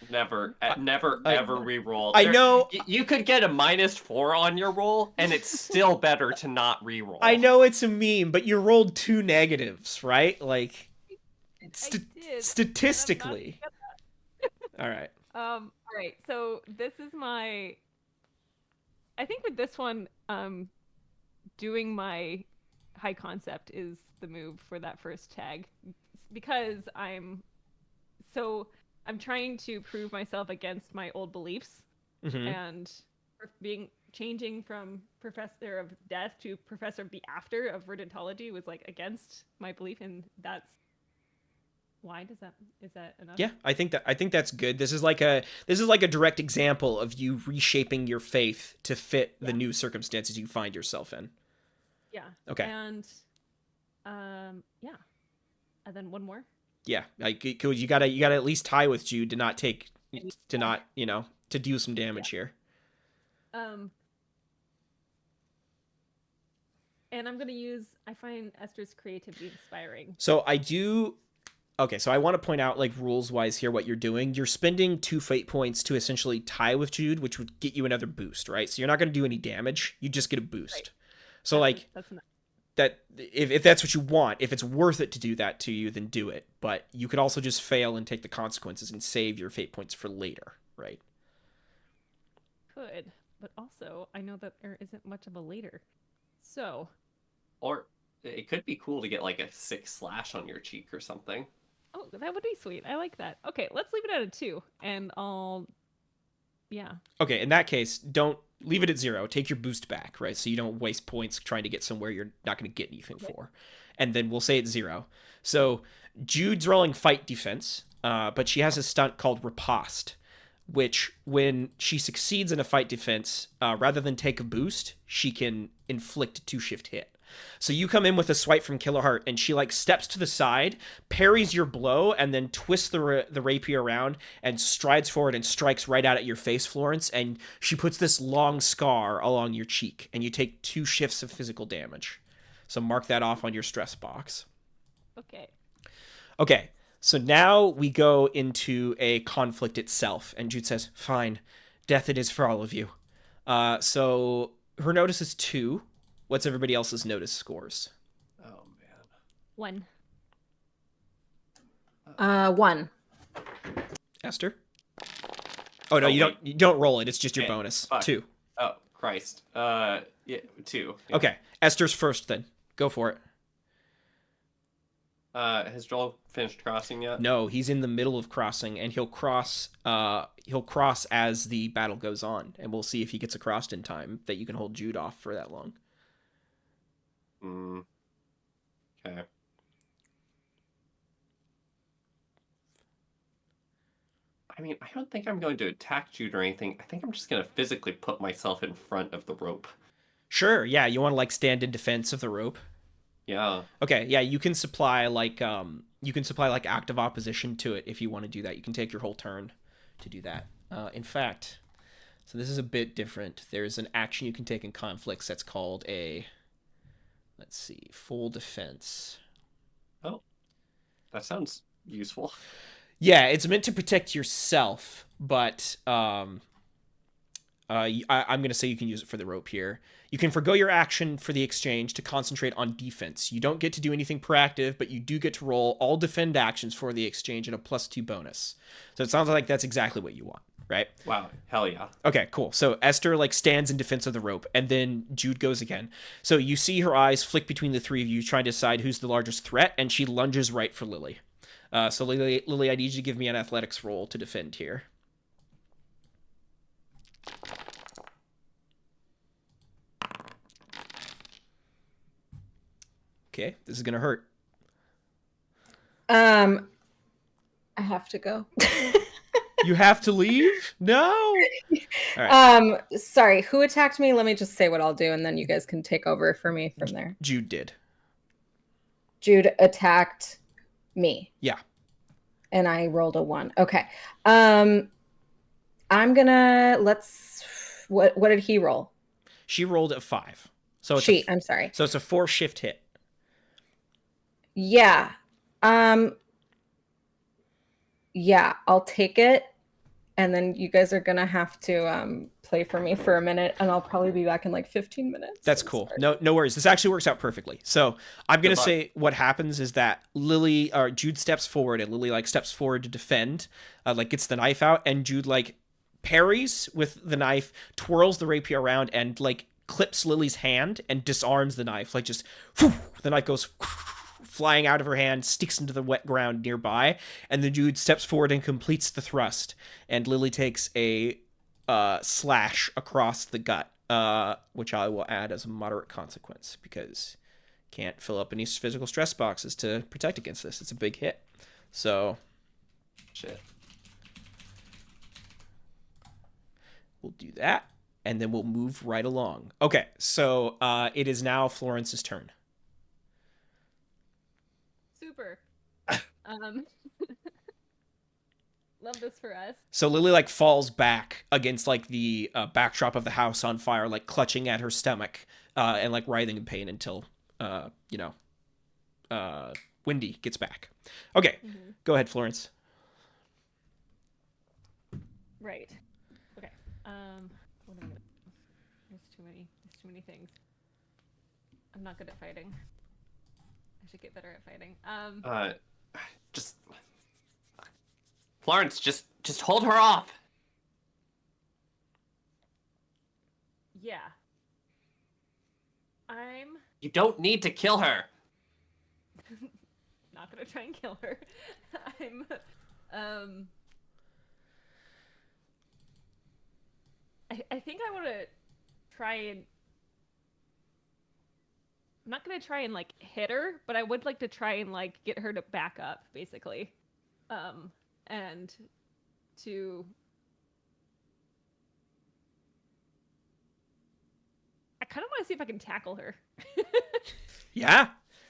Never ever reroll. I know you could get a -4 on your roll, and it's still better to not reroll. I know it's a meme, but you rolled 2 negatives, right? Like, statistically. All right. All right. So this is my. I think with this one, doing my high concept is the move for that first tag, because I'm trying to prove myself against my old beliefs, Mm-hmm. and changing from Professor of Death to Professor of the After of Verdantology was like against my belief, and Why is that enough? Yeah, I think that's good. This is like a direct example of you reshaping your faith to fit the new circumstances you find yourself in. Yeah. Okay. And yeah. And then one more. Yeah, like you gotta at least tie with Jude to not to do some damage here. And I'm gonna use. I find Esther's creativity inspiring. So I do. Okay, so I want to point out, like, rules wise here, what you're doing. You're spending 2 fate points to essentially tie with Jude, which would get you another boost, right? So you're not going to do any damage. You just get a boost. Right. So That's enough. that if that's what you want, if it's worth it to do that to you, then do it. But you could also just fail and take the consequences and save your fate points for later, right? Could, but also I know that there isn't much of a later. So. Or it could be cool to get like a 6 slash on your cheek or something. Oh, that would be sweet. I like that. Okay, let's leave it at a 2, and yeah. Okay, in that case, don't leave it at 0. Take your boost back, right? So you don't waste points trying to get somewhere you're not going to get anything for. And then we'll say it's 0. So Jude's rolling fight defense, but she has a stunt called Riposte, which when she succeeds in a fight defense, rather than take a boost, she can inflict a 2-shift hit. So you come in with a swipe from Killerheart, and she like steps to the side, parries your blow, and then twists the rapier around and strides forward and strikes right out at your face, Florence. And she puts this long scar along your cheek, and you take 2 shifts of physical damage. So mark that off on your stress box. Okay. Okay. So now we go into a conflict itself, and Jude says, "Fine, death it is for all of you." So her notice is 2. What's everybody else's notice scores? Oh man. 1. 1. Esther? Oh no, you don't roll it. It's just your Okay, bonus. fuck. 2. Oh Christ. Yeah, 2. Yeah. Okay, Esther's first then. Go for it. Has Joel finished crossing yet? No, he's in the middle of crossing, and he'll cross as the battle goes on, and we'll see if he gets across in time that you can hold Jude off for that long. Okay. I mean, I don't think I'm going to attack Jude or anything. I think I'm just going to physically put myself in front of the rope. Sure, yeah, you want to like stand in defense of the rope? Yeah. Okay, yeah, you can supply like active opposition to it if you want to do that. You can take your whole turn to do that. In fact, so this is a bit different. There's an action you can take in conflicts that's called a, let's see, full defense. Oh, that sounds useful. Yeah, it's meant to protect yourself, but I'm going to say you can use it for the rope here. You can forgo your action for the exchange to concentrate on defense. You don't get to do anything proactive, but you do get to roll all defend actions for the exchange at a +2 bonus. So it sounds like that's exactly what you want, right? Wow, hell yeah. Okay, cool. So Esther like stands in defense of the rope, and then Jude goes again. So you see her eyes flick between the three of you, trying to decide who's the largest threat, and she lunges right for Lily. So Lily, I need you to give me an athletics roll to defend here. Okay, this is gonna hurt. I have to go. You have to leave? No. All right. Sorry, who attacked me? Let me just say what I'll do, and then you guys can take over for me from there. Jude did. Jude attacked me. Yeah. And I rolled a 1. Okay. I'm gonna what did he roll? She rolled a 5. So it's I'm sorry. So it's a 4-shift hit. Yeah. Yeah, I'll take it. And then you guys are gonna have to play for me for a minute, and I'll probably be back in like 15 minutes. That's cool. No worries. This actually works out perfectly. So I'm gonna say what happens is that Jude steps forward, and Lily like steps forward to defend, like gets the knife out, and Jude like parries with the knife, twirls the rapier around, and like clips Lily's hand and disarms the knife. Like just the knife goes flying out of her hand, sticks into the wet ground nearby, and then Jude steps forward and completes the thrust, and Lily takes a slash across the gut, which I will add as a moderate consequence, because can't fill up any physical stress boxes to protect against this. It's a big hit. So Shit. we'll do that, and then we'll move right along. Okay, so it is now Florence's turn. Super. Love this for us. So Lily like falls back against like the backdrop of the house on fire, like clutching at her stomach and like writhing in pain until Wendy gets back. Okay, go ahead, Florence. Right. Okay. What am I gonna... There's too many things. I'm not good at fighting. I should get better at fighting. Just Florence, just hold her off. Yeah. I'm You don't need to kill her. not gonna try and kill her. I think I want to try and... I'm not gonna try and like hit her, but I would like to try and like get her to back up, basically, and to... I kind of want to see if I can tackle her. Yeah,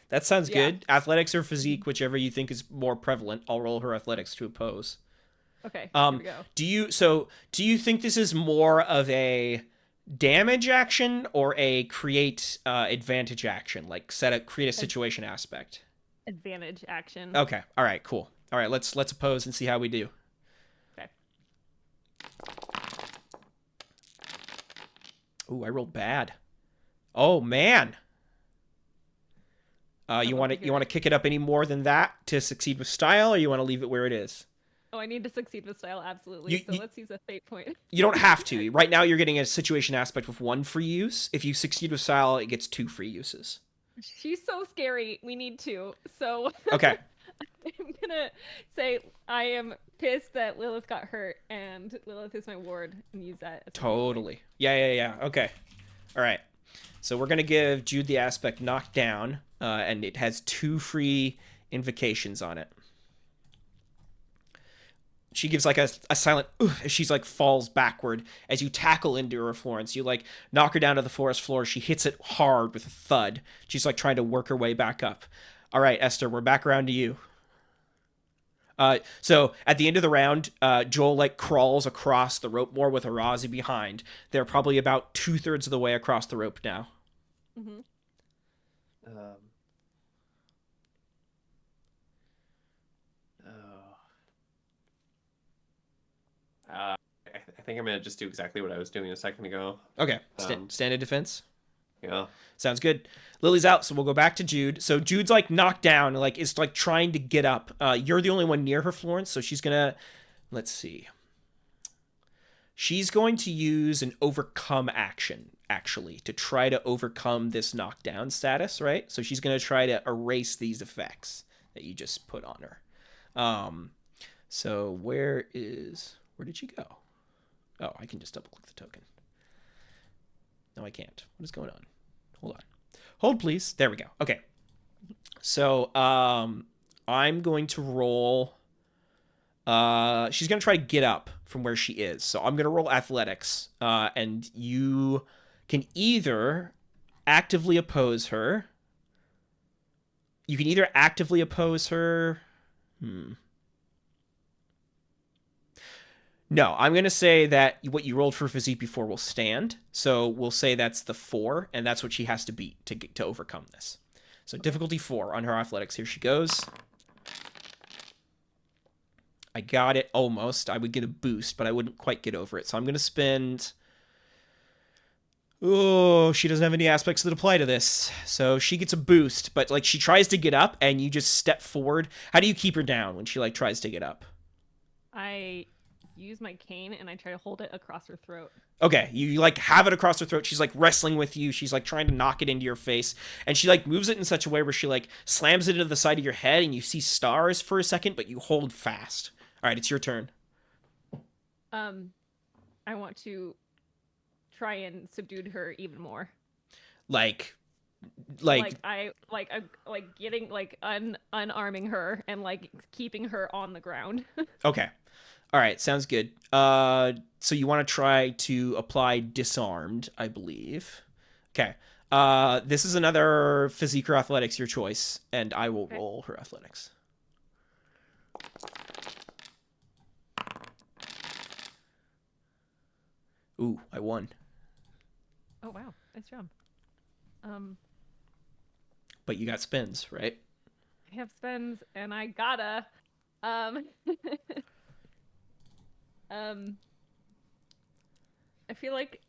that sounds Yeah. good. Athletics or physique, whichever you think is more prevalent. I'll roll her athletics to oppose. Okay, here we go. Do you think this is more of a damage action or a create advantage action, like create a situation aspect? Advantage action. Okay, all right, cool. All right, let's oppose and see how we do. Okay. Ooh, I rolled bad. Oh man. You want to kick it up any more than that to succeed with style, or you want to leave it where it is? Oh, I need to succeed with style, absolutely. Let's use a fate point. You don't have to. Right now, you're getting a situation aspect with 1 free use. If you succeed with style, it gets 2 free uses. She's so scary. We need 2. So Okay. I'm gonna say I am pissed that Lilith got hurt, and Lilith is my ward, and use that. As a fate point. Totally. Yeah. Okay. All right. So we're gonna give Jude the aspect knocked down, and it has 2 free invocations on it. She gives like a silent as she's like falls backward as you tackle into her, Florence. You like knock her down to the forest floor. She hits it hard with a thud. She's like trying to work her way back up. All right, Esther, we're back around to you. So at the end of the round, Joel like crawls across the rope more with Arazi behind. They're probably about 2/3 of the way across the rope now. Mm-hmm. I think I'm gonna just do exactly what I was doing a second ago. Okay, stand in defense. Yeah. Sounds good. Lily's out, so we'll go back to Jude. So Jude's like knocked down, like is like trying to get up. You're the only one near her, Florence, so she's gonna, let's see. She's going to use an overcome action, actually, to try to overcome this knockdown status, right? So she's gonna try to erase these effects that you just put on her. So where did she go? Oh, I can just double click the token. No, I can't. What is going on? Hold on. Hold, please. There we go. Okay. So, I'm going to roll. She's going to try to get up from where she is. So I'm going to roll athletics. And you can either actively oppose her. No, I'm going to say that what you rolled for physique before will stand. So we'll say that's the 4, and that's what she has to beat to overcome this. So difficulty 4 on her athletics. Here she goes. I got it almost. I would get a boost, but I wouldn't quite get over it. So I'm going to spend... Oh, she doesn't have any aspects that apply to this. So she gets a boost, but like she tries to get up, and you just step forward. How do you keep her down when she like tries to get up? I use my cane and I try to hold it across her throat. Okay, you like have it across her throat. She's like wrestling with you. She's like trying to knock it into your face, and she like moves it in such a way where she like slams it into the side of your head, and you see stars for a second, but you hold fast. All right, it's your turn. I want to try and subdue her even more. Like like like getting like unarming her and like keeping her on the ground. okay. All right, sounds good. So you want to try to apply disarmed, I believe. Okay. This is another physique or athletics, your choice, and I will Okay. roll her athletics. Ooh, I won. Oh wow, nice job. But you got spins, right? I have spins and I gotta um um I feel like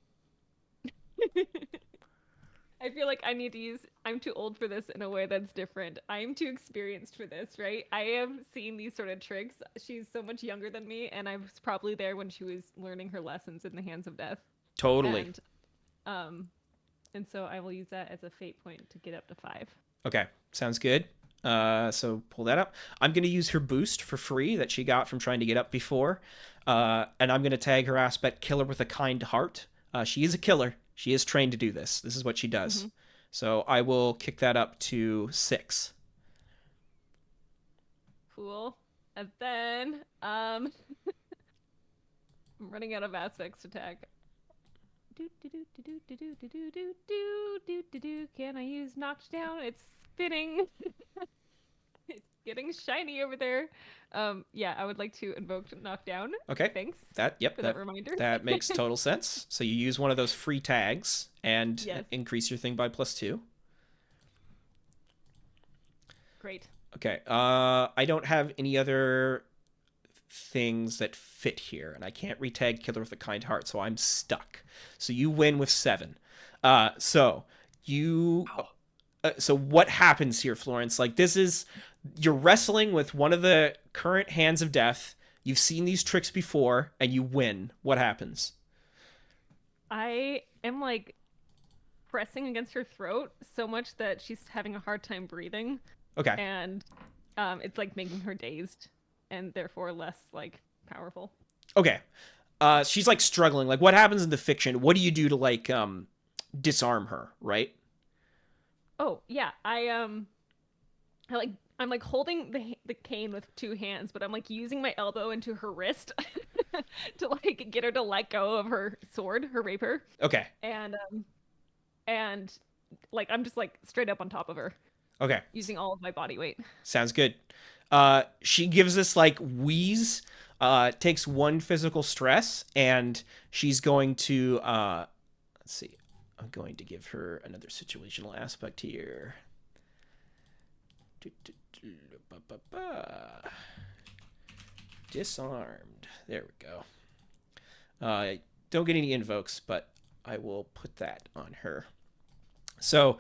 I feel like I need to use I'm too old for this in a way that's different. I'm too experienced for this, right? I have seen these sort of tricks. She's so much younger than me and I was probably there when she was learning her lessons in the hands of death. Totally. And um and so I will use that as a fate point to get up to 5. Okay, sounds good. So pull that up. I'm going to use her boost for free that she got from trying to get up before. And I'm going to tag her aspect killer with a kind heart. She is a killer. She is trained to do this. This is what she does. Mm-hmm. So I will kick that up to 6. Cool. And then I'm running out of aspects to tag. Can I use knocked down? It's spinning. It's getting shiny over there. Yeah, I would like to invoke knockdown. Okay. Thanks That for that reminder. that makes total sense. So you use one of those free tags and Yes. increase your thing by +2. Great. Okay. I don't have any other things that fit here, and I can't retag killer with a kind heart, so I'm stuck. So you win with 7. So you. So what happens here, Florence? Like, this is you're wrestling with one of the current hands of death. You've seen these tricks before, and you win. What happens? I am like pressing against her throat so much that she's having a hard time breathing. Okay. And it's like making her dazed and therefore less like powerful. Okay. She's like struggling. Like, what happens in the fiction? What do you do to like disarm her? Right. Oh yeah, I'm like holding the cane with 2 hands, but I'm like using my elbow into her wrist to like get her to let go of her sword, her rapier, Okay. and like I'm just like straight up on top of her, Okay. using all of my body weight. Sounds good. She gives this like wheeze, takes 1 physical stress, and she's going to let's see. I'm going to give her another situational aspect here. Disarmed. There we go. Don't get any invokes, but I will put that on her. So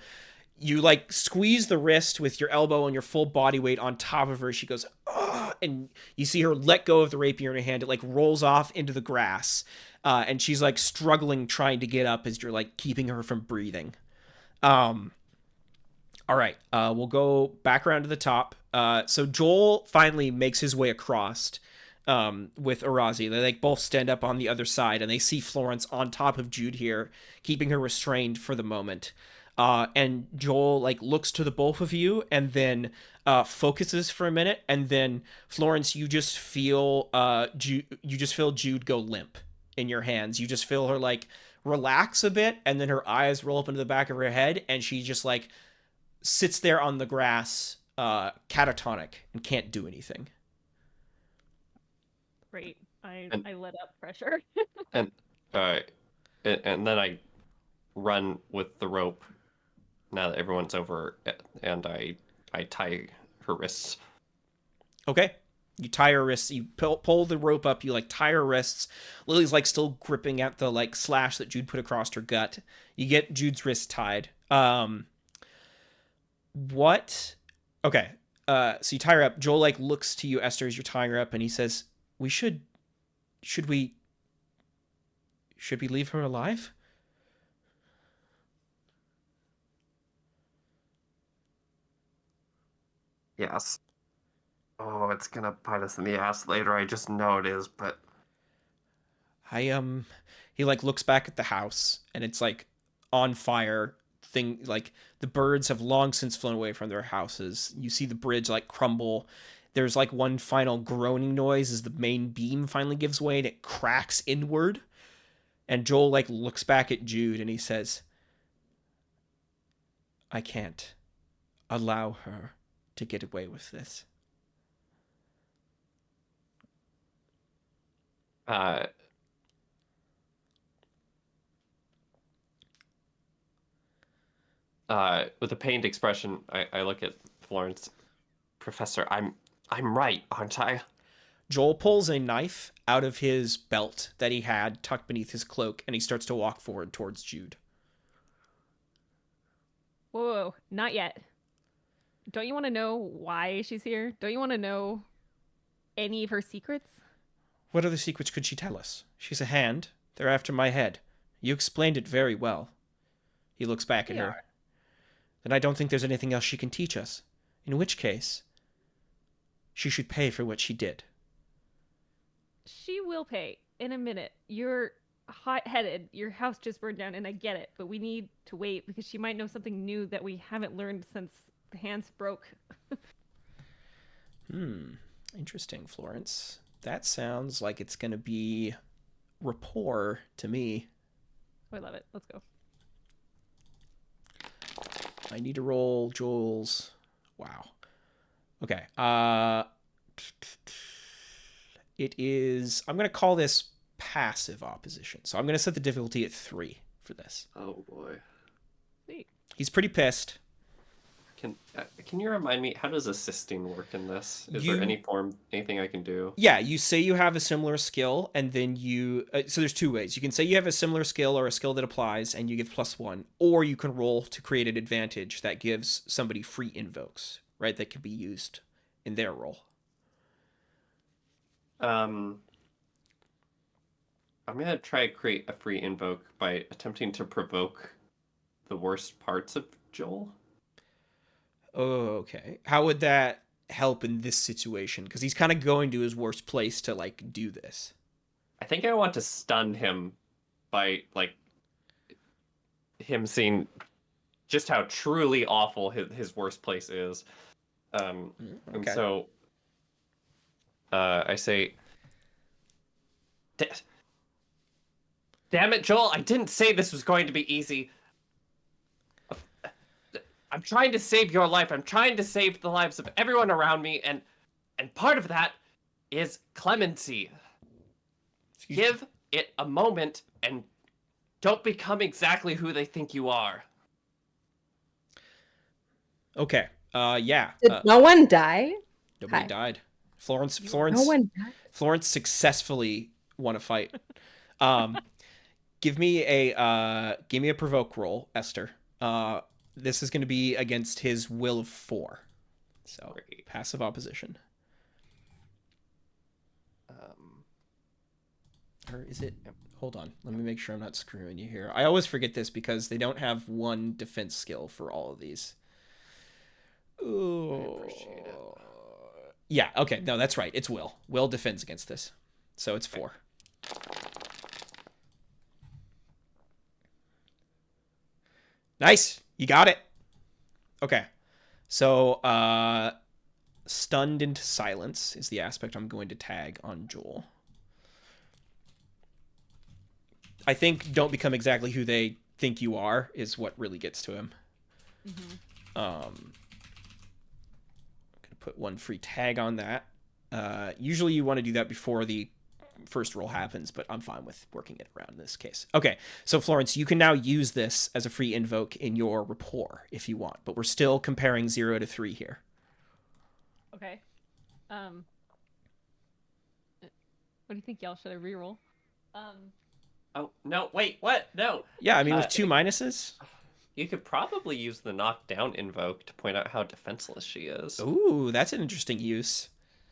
you like squeeze the wrist with your elbow and your full body weight on top of her. She goes, "Ugh," and you see her let go of the rapier in her hand. It like rolls off into the grass. And she's like struggling, trying to get up as you're like keeping her from breathing. All right. We'll go back around to the top. So Joel finally makes his way across with Arazi. They like both stand up on the other side, and they see Florence on top of Jude here, keeping her restrained for the moment. And Joel like looks to the both of you, and then focuses for a minute, and then Florence, you just feel Jude go limp in your hands. You just feel her like relax a bit, and then her eyes roll up into the back of her head, and she just like sits there on the grass, catatonic, and can't do anything. Great. I let up pressure. And and then I run with the rope now that everyone's over, and I tie her wrists. Okay. You tie her wrists. You pull the rope up. You like tie her wrists. Lily's like still gripping at the like slash that Jude put across her gut. You get Jude's wrist tied. What? Okay. So you tie her up. Joel like looks to you, Esther, as you're tying her up, and he says, should we leave her alive?" Yes. Oh, it's gonna bite us in the ass later. I just know it is, but He like looks back at the house, and it's like on fire like the birds have long since flown away from their houses. You see the bridge like crumble. There's like one final groaning noise as the main beam finally gives way and it cracks inward. And Joel like looks back at Jude and he says, I can't allow her to get away with this. With a pained expression, I look at Florence. Professor, I'm right, aren't I? Joel pulls a knife out of his belt that he had tucked beneath his cloak, and he starts to walk forward towards Jude. Whoa, not yet. Don't you want to know why she's here? Don't you want to know any of her secrets? What other secrets could she tell us? She's a hand. They're after my head. You explained it very well. He looks back at her. Then I don't think there's anything else she can teach us. In which case, she should pay for what she did. She will pay in a minute. You're hot-headed. Your house just burned down, and I get it. But we need to wait because she might know something new that we haven't learned since the hands broke. Interesting, Florence. That sounds like it's going to be rapport to me. I love it. Let's go. I need to roll Joel's. Wow. Okay. It is. I'm going to call this passive opposition. So I'm going to set the difficulty at 3 for this. Oh boy. Sweet. He's pretty pissed. Can you remind me, how does assisting work in this? Is there anything I can do? Yeah, you say you have a similar skill, and then you... so there's 2 ways. You can say you have a similar skill or a skill that applies, and you give +1. Or you can roll to create an advantage that gives somebody free invokes, right? That can be used in their role. I'm going to try to create a free invoke by attempting to provoke the worst parts of Joel. Oh, okay. How would that help in this situation? Because he's kind of going to his worst place to, like, do this. I think I want to stun him by, like, him seeing just how truly awful his worst place is. And so I say, damn it, Joel, I didn't say this was going to be easy. I'm trying to save your life. I'm trying to save the lives of everyone around me, and part of that is clemency. Give it a moment and don't become exactly who they think you are. Okay. Yeah. Did no one die? Nobody died. Florence. No one died. Florence successfully won a fight. Give me a provoke roll, Esther. This is going to be against his will of 4. So, Great. Passive opposition. Or is it... Hold on. Let me make sure I'm not screwing you here. I always forget this because they don't have one defense skill for all of these. Ooh. I appreciate it. Yeah, okay. No, that's right. It's will. Will defends against this. So it's 4. Nice. You got it. Okay. So, stunned into silence is the aspect I'm going to tag on Joel. I think don't become exactly who they think you are is what really gets to him. I'm going to put 1 free tag on that. Usually you want to do that before the first roll happens, but I'm fine with working it around in this case. Okay, so Florence, you can now use this as a free invoke in your rapport if you want, but we're still comparing 0 to 3 here. Okay. What do you think, y'all? Should I reroll? Oh, no, wait, what? No. Yeah, I mean, with 2 minuses. You could probably use the knockdown invoke to point out how defenseless she is. Ooh, that's an interesting use.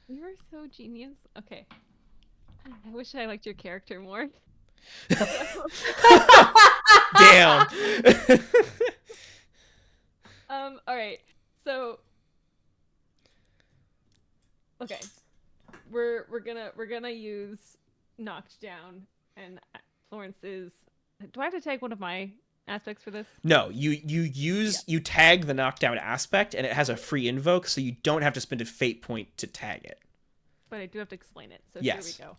You are so genius. Okay. I wish I liked your character more. Damn. All right. So, okay, we're gonna use knocked down, and Florence is. Do I have to take one of my aspects for this? No, you tag the knockdown aspect, and it has a free invoke, so you don't have to spend a fate point to tag it. But I do have to explain it. So Yes. here we go.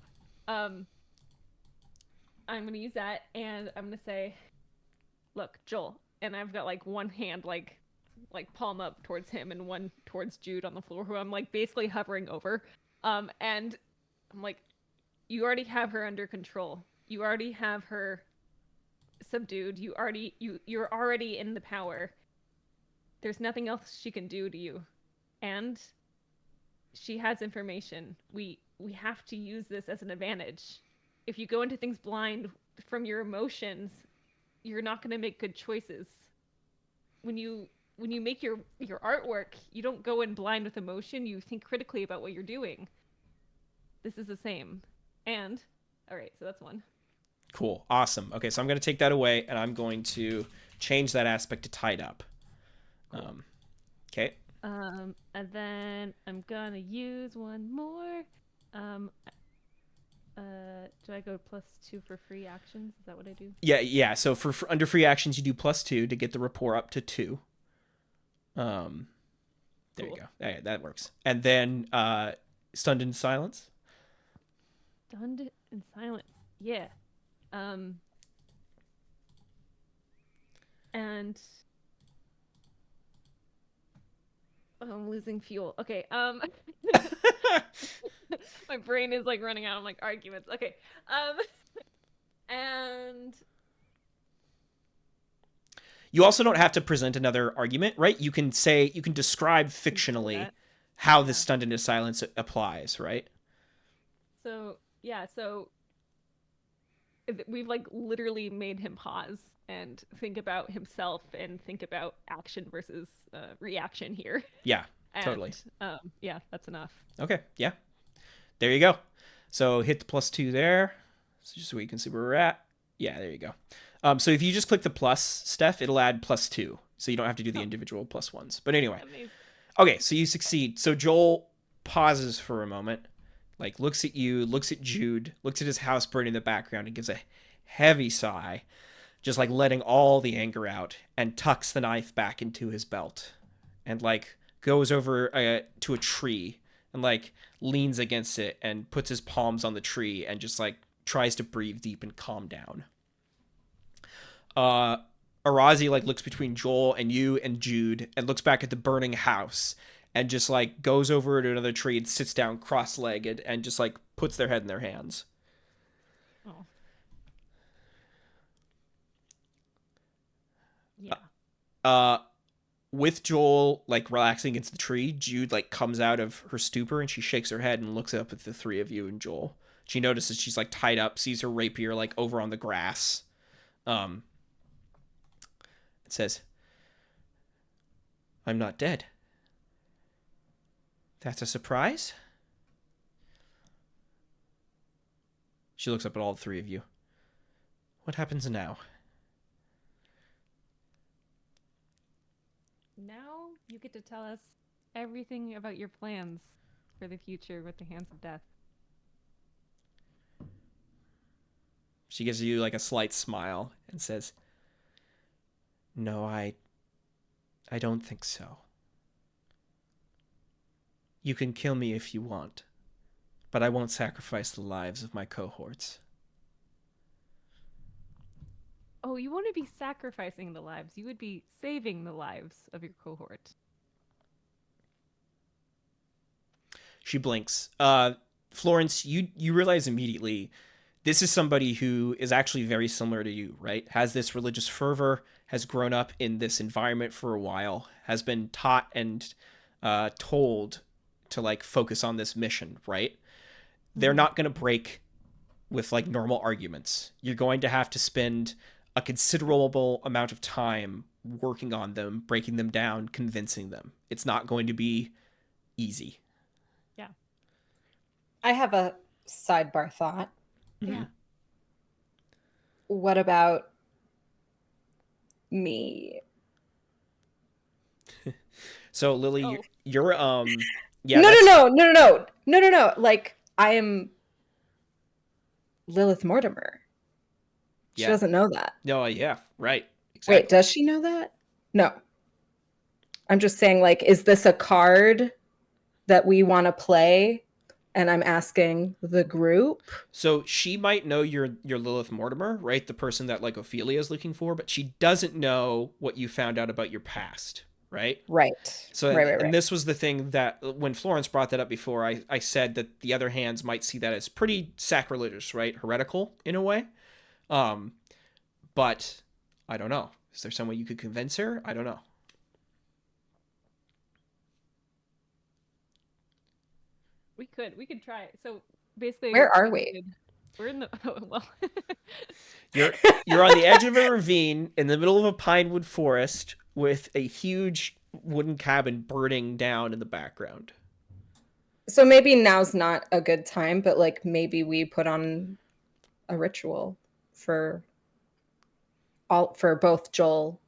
I'm gonna use that, and I'm gonna say, "Look, Joel," and I've got like one hand like palm up towards him and one towards Jude on the floor, who I'm like basically hovering over. And I'm like, "You already have her under control. You already have her subdued. You're already in the power. There's nothing else she can do to you, and she has information. We have to use this as an advantage. If you go into things blind from your emotions, you're not going to make good choices. When you make your artwork, you don't go in blind with emotion. You think critically about what you're doing. This is the same. And all right, so that's one. Cool. Awesome. Okay, so I'm going to take that away, and I'm going to change that aspect to tied up. Okay. And then I'm gonna use one more. Do I go +2 for free actions? Is that what I do? Yeah. So for under free actions, you do +2 to get the rapport up to 2. There you Cool. go. Yeah, that works. And then stunned in silence. Stunned in silence. Yeah. And I'm losing fuel. Okay. My brain is like running out of like arguments. Okay. And You also don't have to present another argument, right? You can describe fictionally that. how the Yeah. stunned into silence applies, right? So yeah, so we've like literally made him pause and think about himself and think about action versus reaction here. Yeah, And, totally. Yeah, that's enough. Okay, yeah. There you go. So hit the +2 there, so just so we can see where we're at. Yeah, there you go. So if you just click the plus, Steph, it'll add +2, so you don't have to do the individual +1s. But anyway, Amazing. okay, so you succeed. So Joel pauses for a moment, like looks at you, looks at Jude, looks at his house burning in the background, and gives a heavy sigh, just like letting all the anger out, and tucks the knife back into his belt, and like goes over to a tree and like leans against it and puts his palms on the tree and just like tries to breathe deep and calm down. Arazi like looks between Joel and you and Jude and looks back at the burning house and just like goes over to another tree and sits down cross-legged and just like puts their head in their hands. Oh. Yeah. With Joel like relaxing against the tree, Jude like comes out of her stupor and she shakes her head and looks up at the three of you and Joel. She notices she's like tied up, sees her rapier like over on the grass. It says, "I'm not dead. That's a surprise?" She looks up at all three of you. "What happens now?" Now you get to tell us everything about your plans for the future with the Hands of Death. She gives you like a slight smile and says, "No, I don't think so. You can kill me if you want, but I won't sacrifice the lives of my cohorts." Oh, you wouldn't be sacrificing the lives. You would be saving the lives of your cohort. She blinks. Florence, you realize immediately this is somebody who is actually very similar to you, right? Has this religious fervor, has grown up in this environment for a while, has been taught and told to like focus on this mission, right? They're not going to break with like normal arguments. You're going to have to spend a considerable amount of time working on them, breaking them down, convincing them. It's not going to be easy. Yeah. I have a sidebar thought. Yeah. What about me? So Lily, Oh. you're yeah. No. Like, I am Lilith Mortimer. She Yeah. doesn't know that. No, yeah, right. Exactly. Wait, does she know that? No. I'm just saying, like, is this a card that we want to play? And I'm asking the group. So she might know you're Lilith Mortimer, right? The person that like Ophelia is looking for, but she doesn't know what you found out about your past, right? Right. So, Right. and this was the thing that when Florence brought that up before, I said that the other hands might see that as pretty sacrilegious, right? Heretical in a way. But I don't know. Is there some way you could convince her? I don't know. We could try it. So basically, Where are we? We're in the well. You're on the edge of a ravine in the middle of a pinewood forest with a huge wooden cabin burning down in the background. So maybe now's not a good time, but like maybe we put on a ritual for both Joel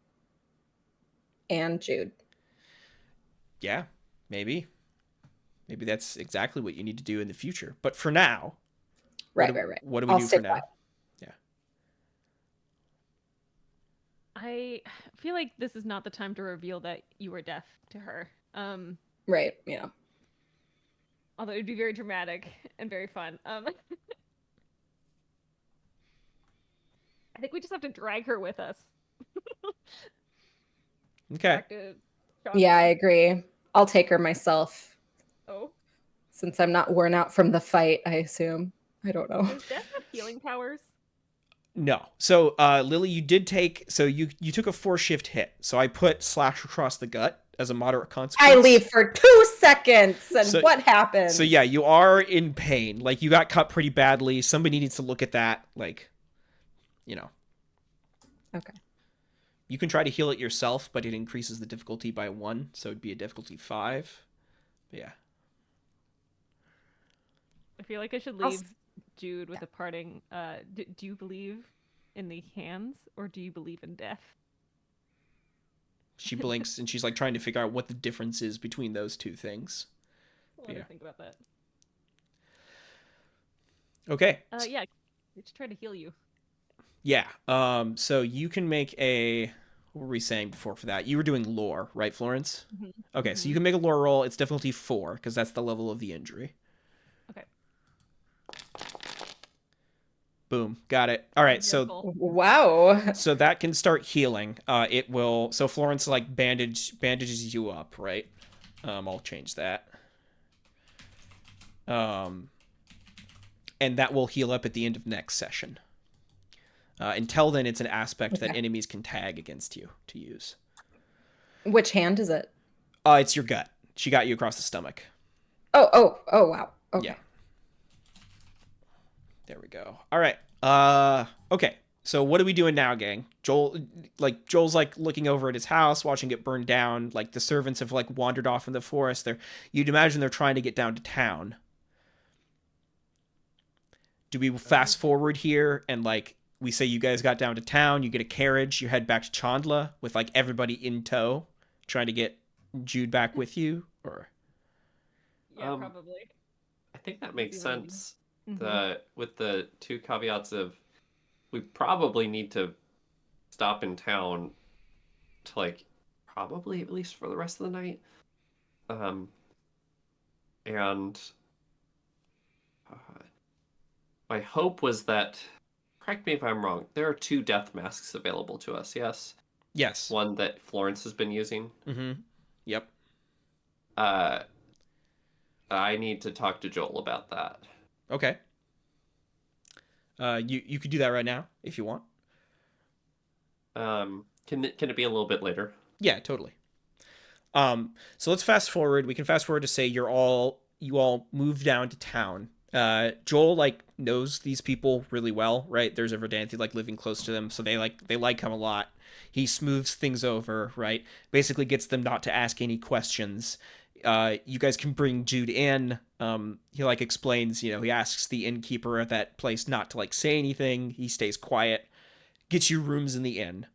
and Jude. Yeah, maybe. Maybe that's exactly what you need to do in the future. But for now, Right. What do we I'll do stay for now? quiet. Yeah. I feel like this is not the time to reveal that you were deaf to her. Right. Yeah. Although it would be very dramatic and very fun. I think we just have to drag her with us. Okay. Back to Chandra. Yeah, I agree. I'll take her myself Oh, since I'm not worn out from the fight, I assume. I don't know. does Death have healing powers? No. So, Lily, you did take. So you took a 4-shift hit. So I put slash across the gut as a moderate consequence. I leave for 2 seconds, and So- what happens? So yeah, you are in pain. Like you got cut pretty badly. Somebody needs to look at that. Like, you know. Okay. You can try to heal it yourself, but it increases the difficulty by 1, so it'd be a difficulty 5. But yeah. I feel like I should I'll leave Jude with a parting. Do you believe in the hands, or do you believe in death? She blinks and she's like trying to figure out what the difference is between those two things. Let me Yeah. think about that. Okay. Yeah, let's try to heal you. Yeah. So you can make a. What were we saying before for that? You were doing lore, right, Florence? Mhm. Okay, so you can make a lore roll. It's difficulty 4 because that's the level of the injury. Okay. Boom, got it. All right, so Wonderful. Wow. so that can start healing. It will. So Florence like bandages you up, right? I'll change that. And that will heal up at the end of next session. Until then, it's an aspect that Okay. enemies can tag against you to use. Which hand is it? It's your gut. She got you across the stomach. Oh, wow. Okay. Yeah. There we go. All right. Okay. So what are we doing now, gang? Joel's like looking over at his house, watching it burn down. Like the servants have like wandered off in the forest. You'd imagine they're trying to get down to town. Do we fast forward here and like we say you guys got down to town, you get a carriage, you head back to Chandla with like everybody in tow, trying to get Jude back with you, or Yeah, probably. I think that makes Maybe leave. sense. Mhm. With the 2 caveats of we probably need to stop in town to like probably at least for the rest of the night. And my hope was that, correct me if I'm wrong, there are 2 death masks available to us, yes? yes. One that Florence has been using. Mm-hmm. Yep. I need to talk to Joel about that. Okay. You could do that right now if you want. Can it be a little bit later? Yeah, totally. So let's fast forward. We can fast forward to say you all move down to town. Joel like knows these people really well, right? There's a Verdanthi like living close to them, so they like him a lot. He smooths things over, right? Basically gets them not to ask any questions. You guys can bring Jude in. He like explains, he asks the innkeeper at that place not to like say anything. He stays quiet, gets you rooms in the inn.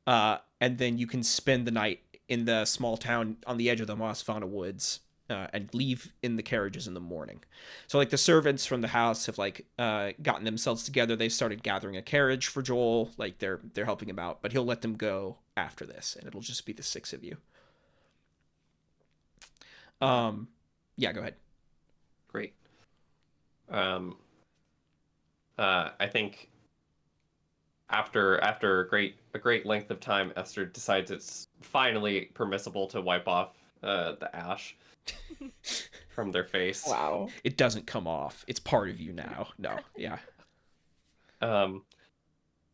And then you can spend the night in the small town on the edge of the Mosfana Woods. and leave in the carriages in the morning. So like the servants from the house have like gotten themselves together. They've started gathering a carriage for Joel. Like they're helping him out, but he'll let them go after this, and it'll just be the 6 of you. Yeah, go ahead. Great. I think after a great length of time, Esther decides it's finally permissible to wipe off the ash from their face. Wow. It doesn't come off. It's part of you now. No, yeah.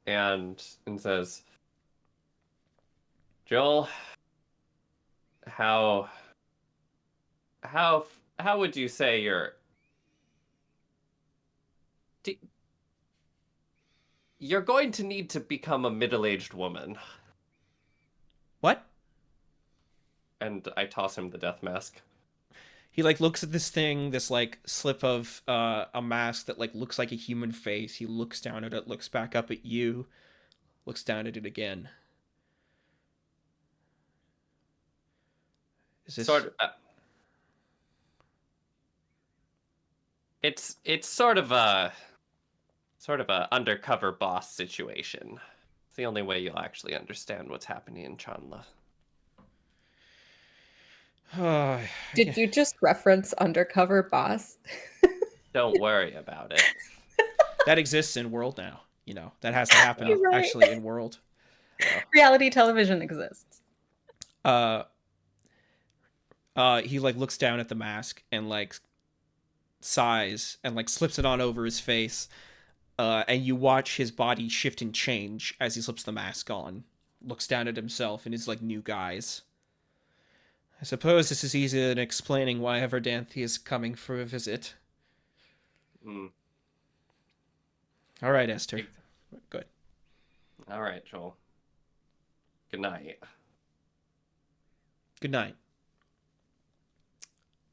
And says, Joel, how would you say you're going to need to become a middle-aged woman? What? And I toss him the death mask. He like looks at this thing, this like slip of a mask that like looks like a human face. He looks down at it, looks back up at you, looks down at it again. Is this Sort of, it's sort of a undercover boss situation. It's the only way you'll actually understand what's happening in Chandla. Did you just reference Undercover Boss? Don't worry about it. That exists in World now? You know, that has to happen You're right. actually in World. Reality television exists. He like looks down at the mask and like sighs and like slips it on over his face. And you watch his body shift and change as he slips the mask on. Looks down at himself in his like new guise. I suppose this is easier than explaining why Everdanthi is coming for a visit. Mm. All right, Esther. Good. All right, Joel. Good night. Good night.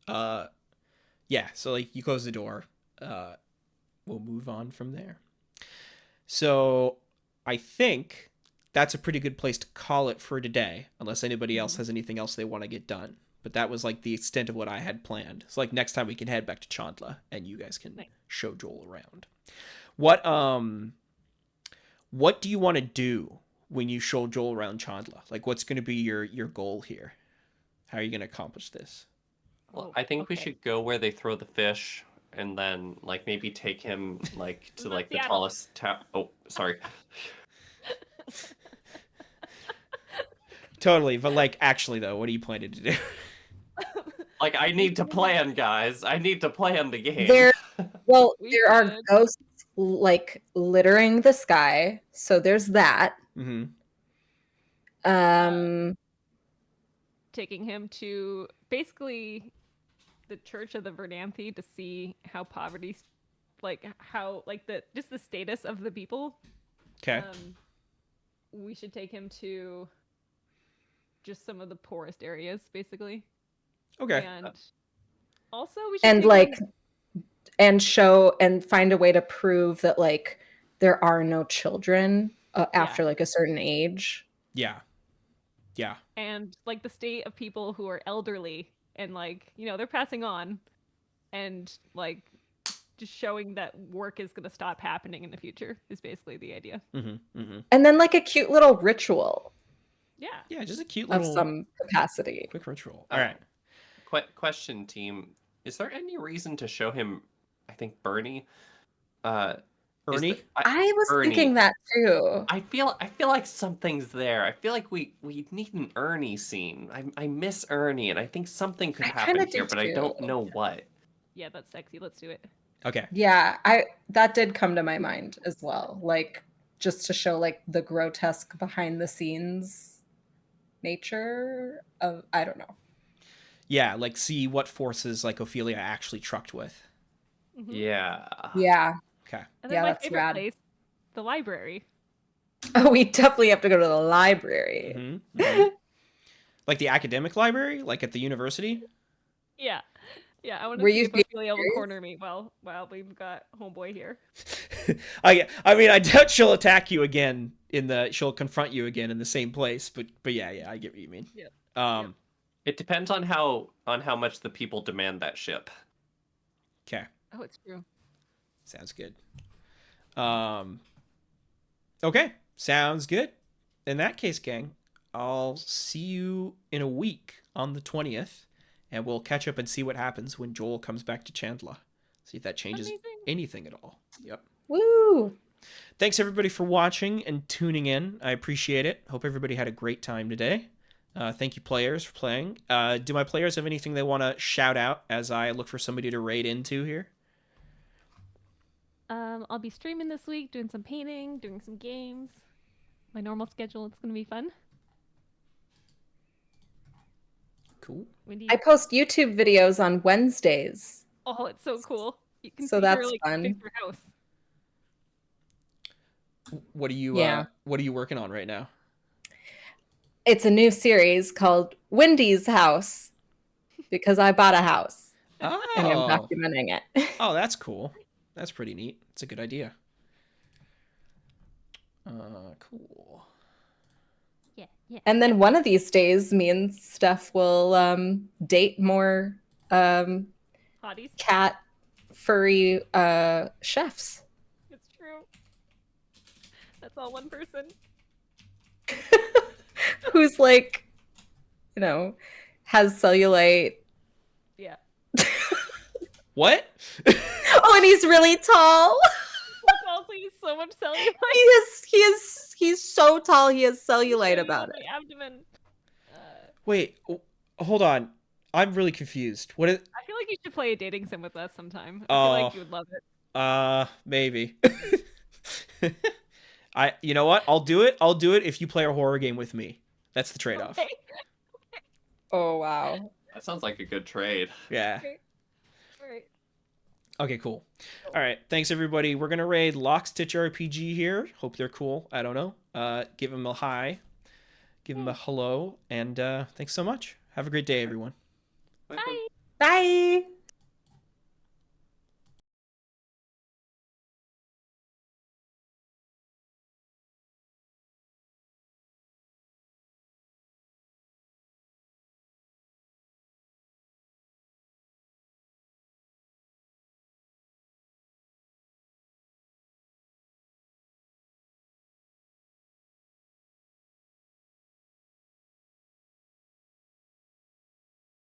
Yeah, so like you close the door. We'll move on from there. So I think that's a pretty good place to call it for today, unless anybody else has anything else they want to get done. But that was like the extent of what I had planned. So like next time we can head back to Chandla and you guys can show Joel around. What do you want to do when you show Joel around Chandla? Like what's going to be your goal here? How are you going to accomplish this? Well, I think we should go where they throw the fish, and then like maybe take him like to like the Seattle. tallest tower. Oh, sorry. Totally, but like actually though, what are you planning to do? Like I need to plan, guys. I need to plan the game. There We are could. ghosts like littering the sky, so there's that. Mm-hmm. Taking him to basically the Church of the Verdanthi to see how poverty, like how like the just the status of the people. Okay. We should take him to just some of the poorest areas, basically. Okay. And also we should And take like him- and show and find a way to prove that like there are no children after like a certain age. Yeah. Yeah. and like the state of people who are elderly and like they're passing on, and like just showing that work is going to stop happening in the future is basically the idea. Mm-hmm. Mm-hmm. And then like a cute little ritual Yeah. Yeah, just a cute of little some capacity. quick ritual. All right. Question, team. Is there any reason to show him? I think Bernie. Ernie? I was Ernie. thinking that too. I feel like something's there. I feel like we need an Ernie scene. I miss Ernie, and I think something could I happen kinda do here, but I don't too. know what. Yeah, that's sexy. Let's do it. Okay. Yeah, that did come to my mind as well. Like just to show like the grotesque behind the scenes nature of I don't know. Yeah, like see what forces like Ophelia actually trucked with. Mhm. Yeah. Yeah. Okay. And then Yeah, my that's favorite rad. place, the library. Oh, we definitely have to go to the library. Mm-hmm. Mm-hmm. Like the academic library, like at the university. Yeah. Yeah, I want to Were see you if being Ophelia will serious? corner me while we've got homeboy here. I mean, I doubt she'll attack you again she'll confront you again in the same place, but yeah, I get what you mean. Yeah. Um, It depends on how much the people demand that ship. Okay. Oh, it's true. Sounds good. Okay. Sounds good. In that case, gang, I'll see you in a week on the 20th, and we'll catch up and see what happens when Joel comes back to Chandler. See if that changes Amazing. anything at all. Yep. Woo! Thanks everybody for watching and tuning in. I appreciate it. Hope everybody had a great time today. Thank you, players, for playing. Do my players have anything they want to shout out as I look for somebody to raid into here? I'll be streaming this week, doing some painting, doing some games. My normal schedule. It's gonna be fun. Cool. Wendy. I post YouTube videos on Wednesdays. Oh, it's so cool. You can So see that's her like fun. fix her house. What are you Yeah. what are you working on right now? It's a new series called Wendy's House because I bought a house and I'm Oh. documenting it. Oh, that's cool. That's pretty neat. It's a good idea. Cool. Yeah, yeah. And then one of these days, me and Steph will date more Hotties. cat furry chefs. It's true. That's all one person. Who's like, has cellulite. Yeah. What? Oh, and he's really tall. That's also he's so much cellulite. He's so tall. He has cellulite about it. My abdomen. Wait, hold on. I'm really confused. What is I feel like you should play a dating sim with us sometime. I feel like Oh. you would love it. Maybe. You know what? I'll do it. I'll do it if you play a horror game with me. That's the trade-off. Okay. Oh wow. That sounds like a good trade. Yeah. All right. Okay, cool. All right. Thanks, everybody. We're going to raid Lockstitch RPG here. Hope they're cool. I don't know. Give them a hi. Give them a hello. And thanks so much. Have a great day, everyone. Bye. Bye.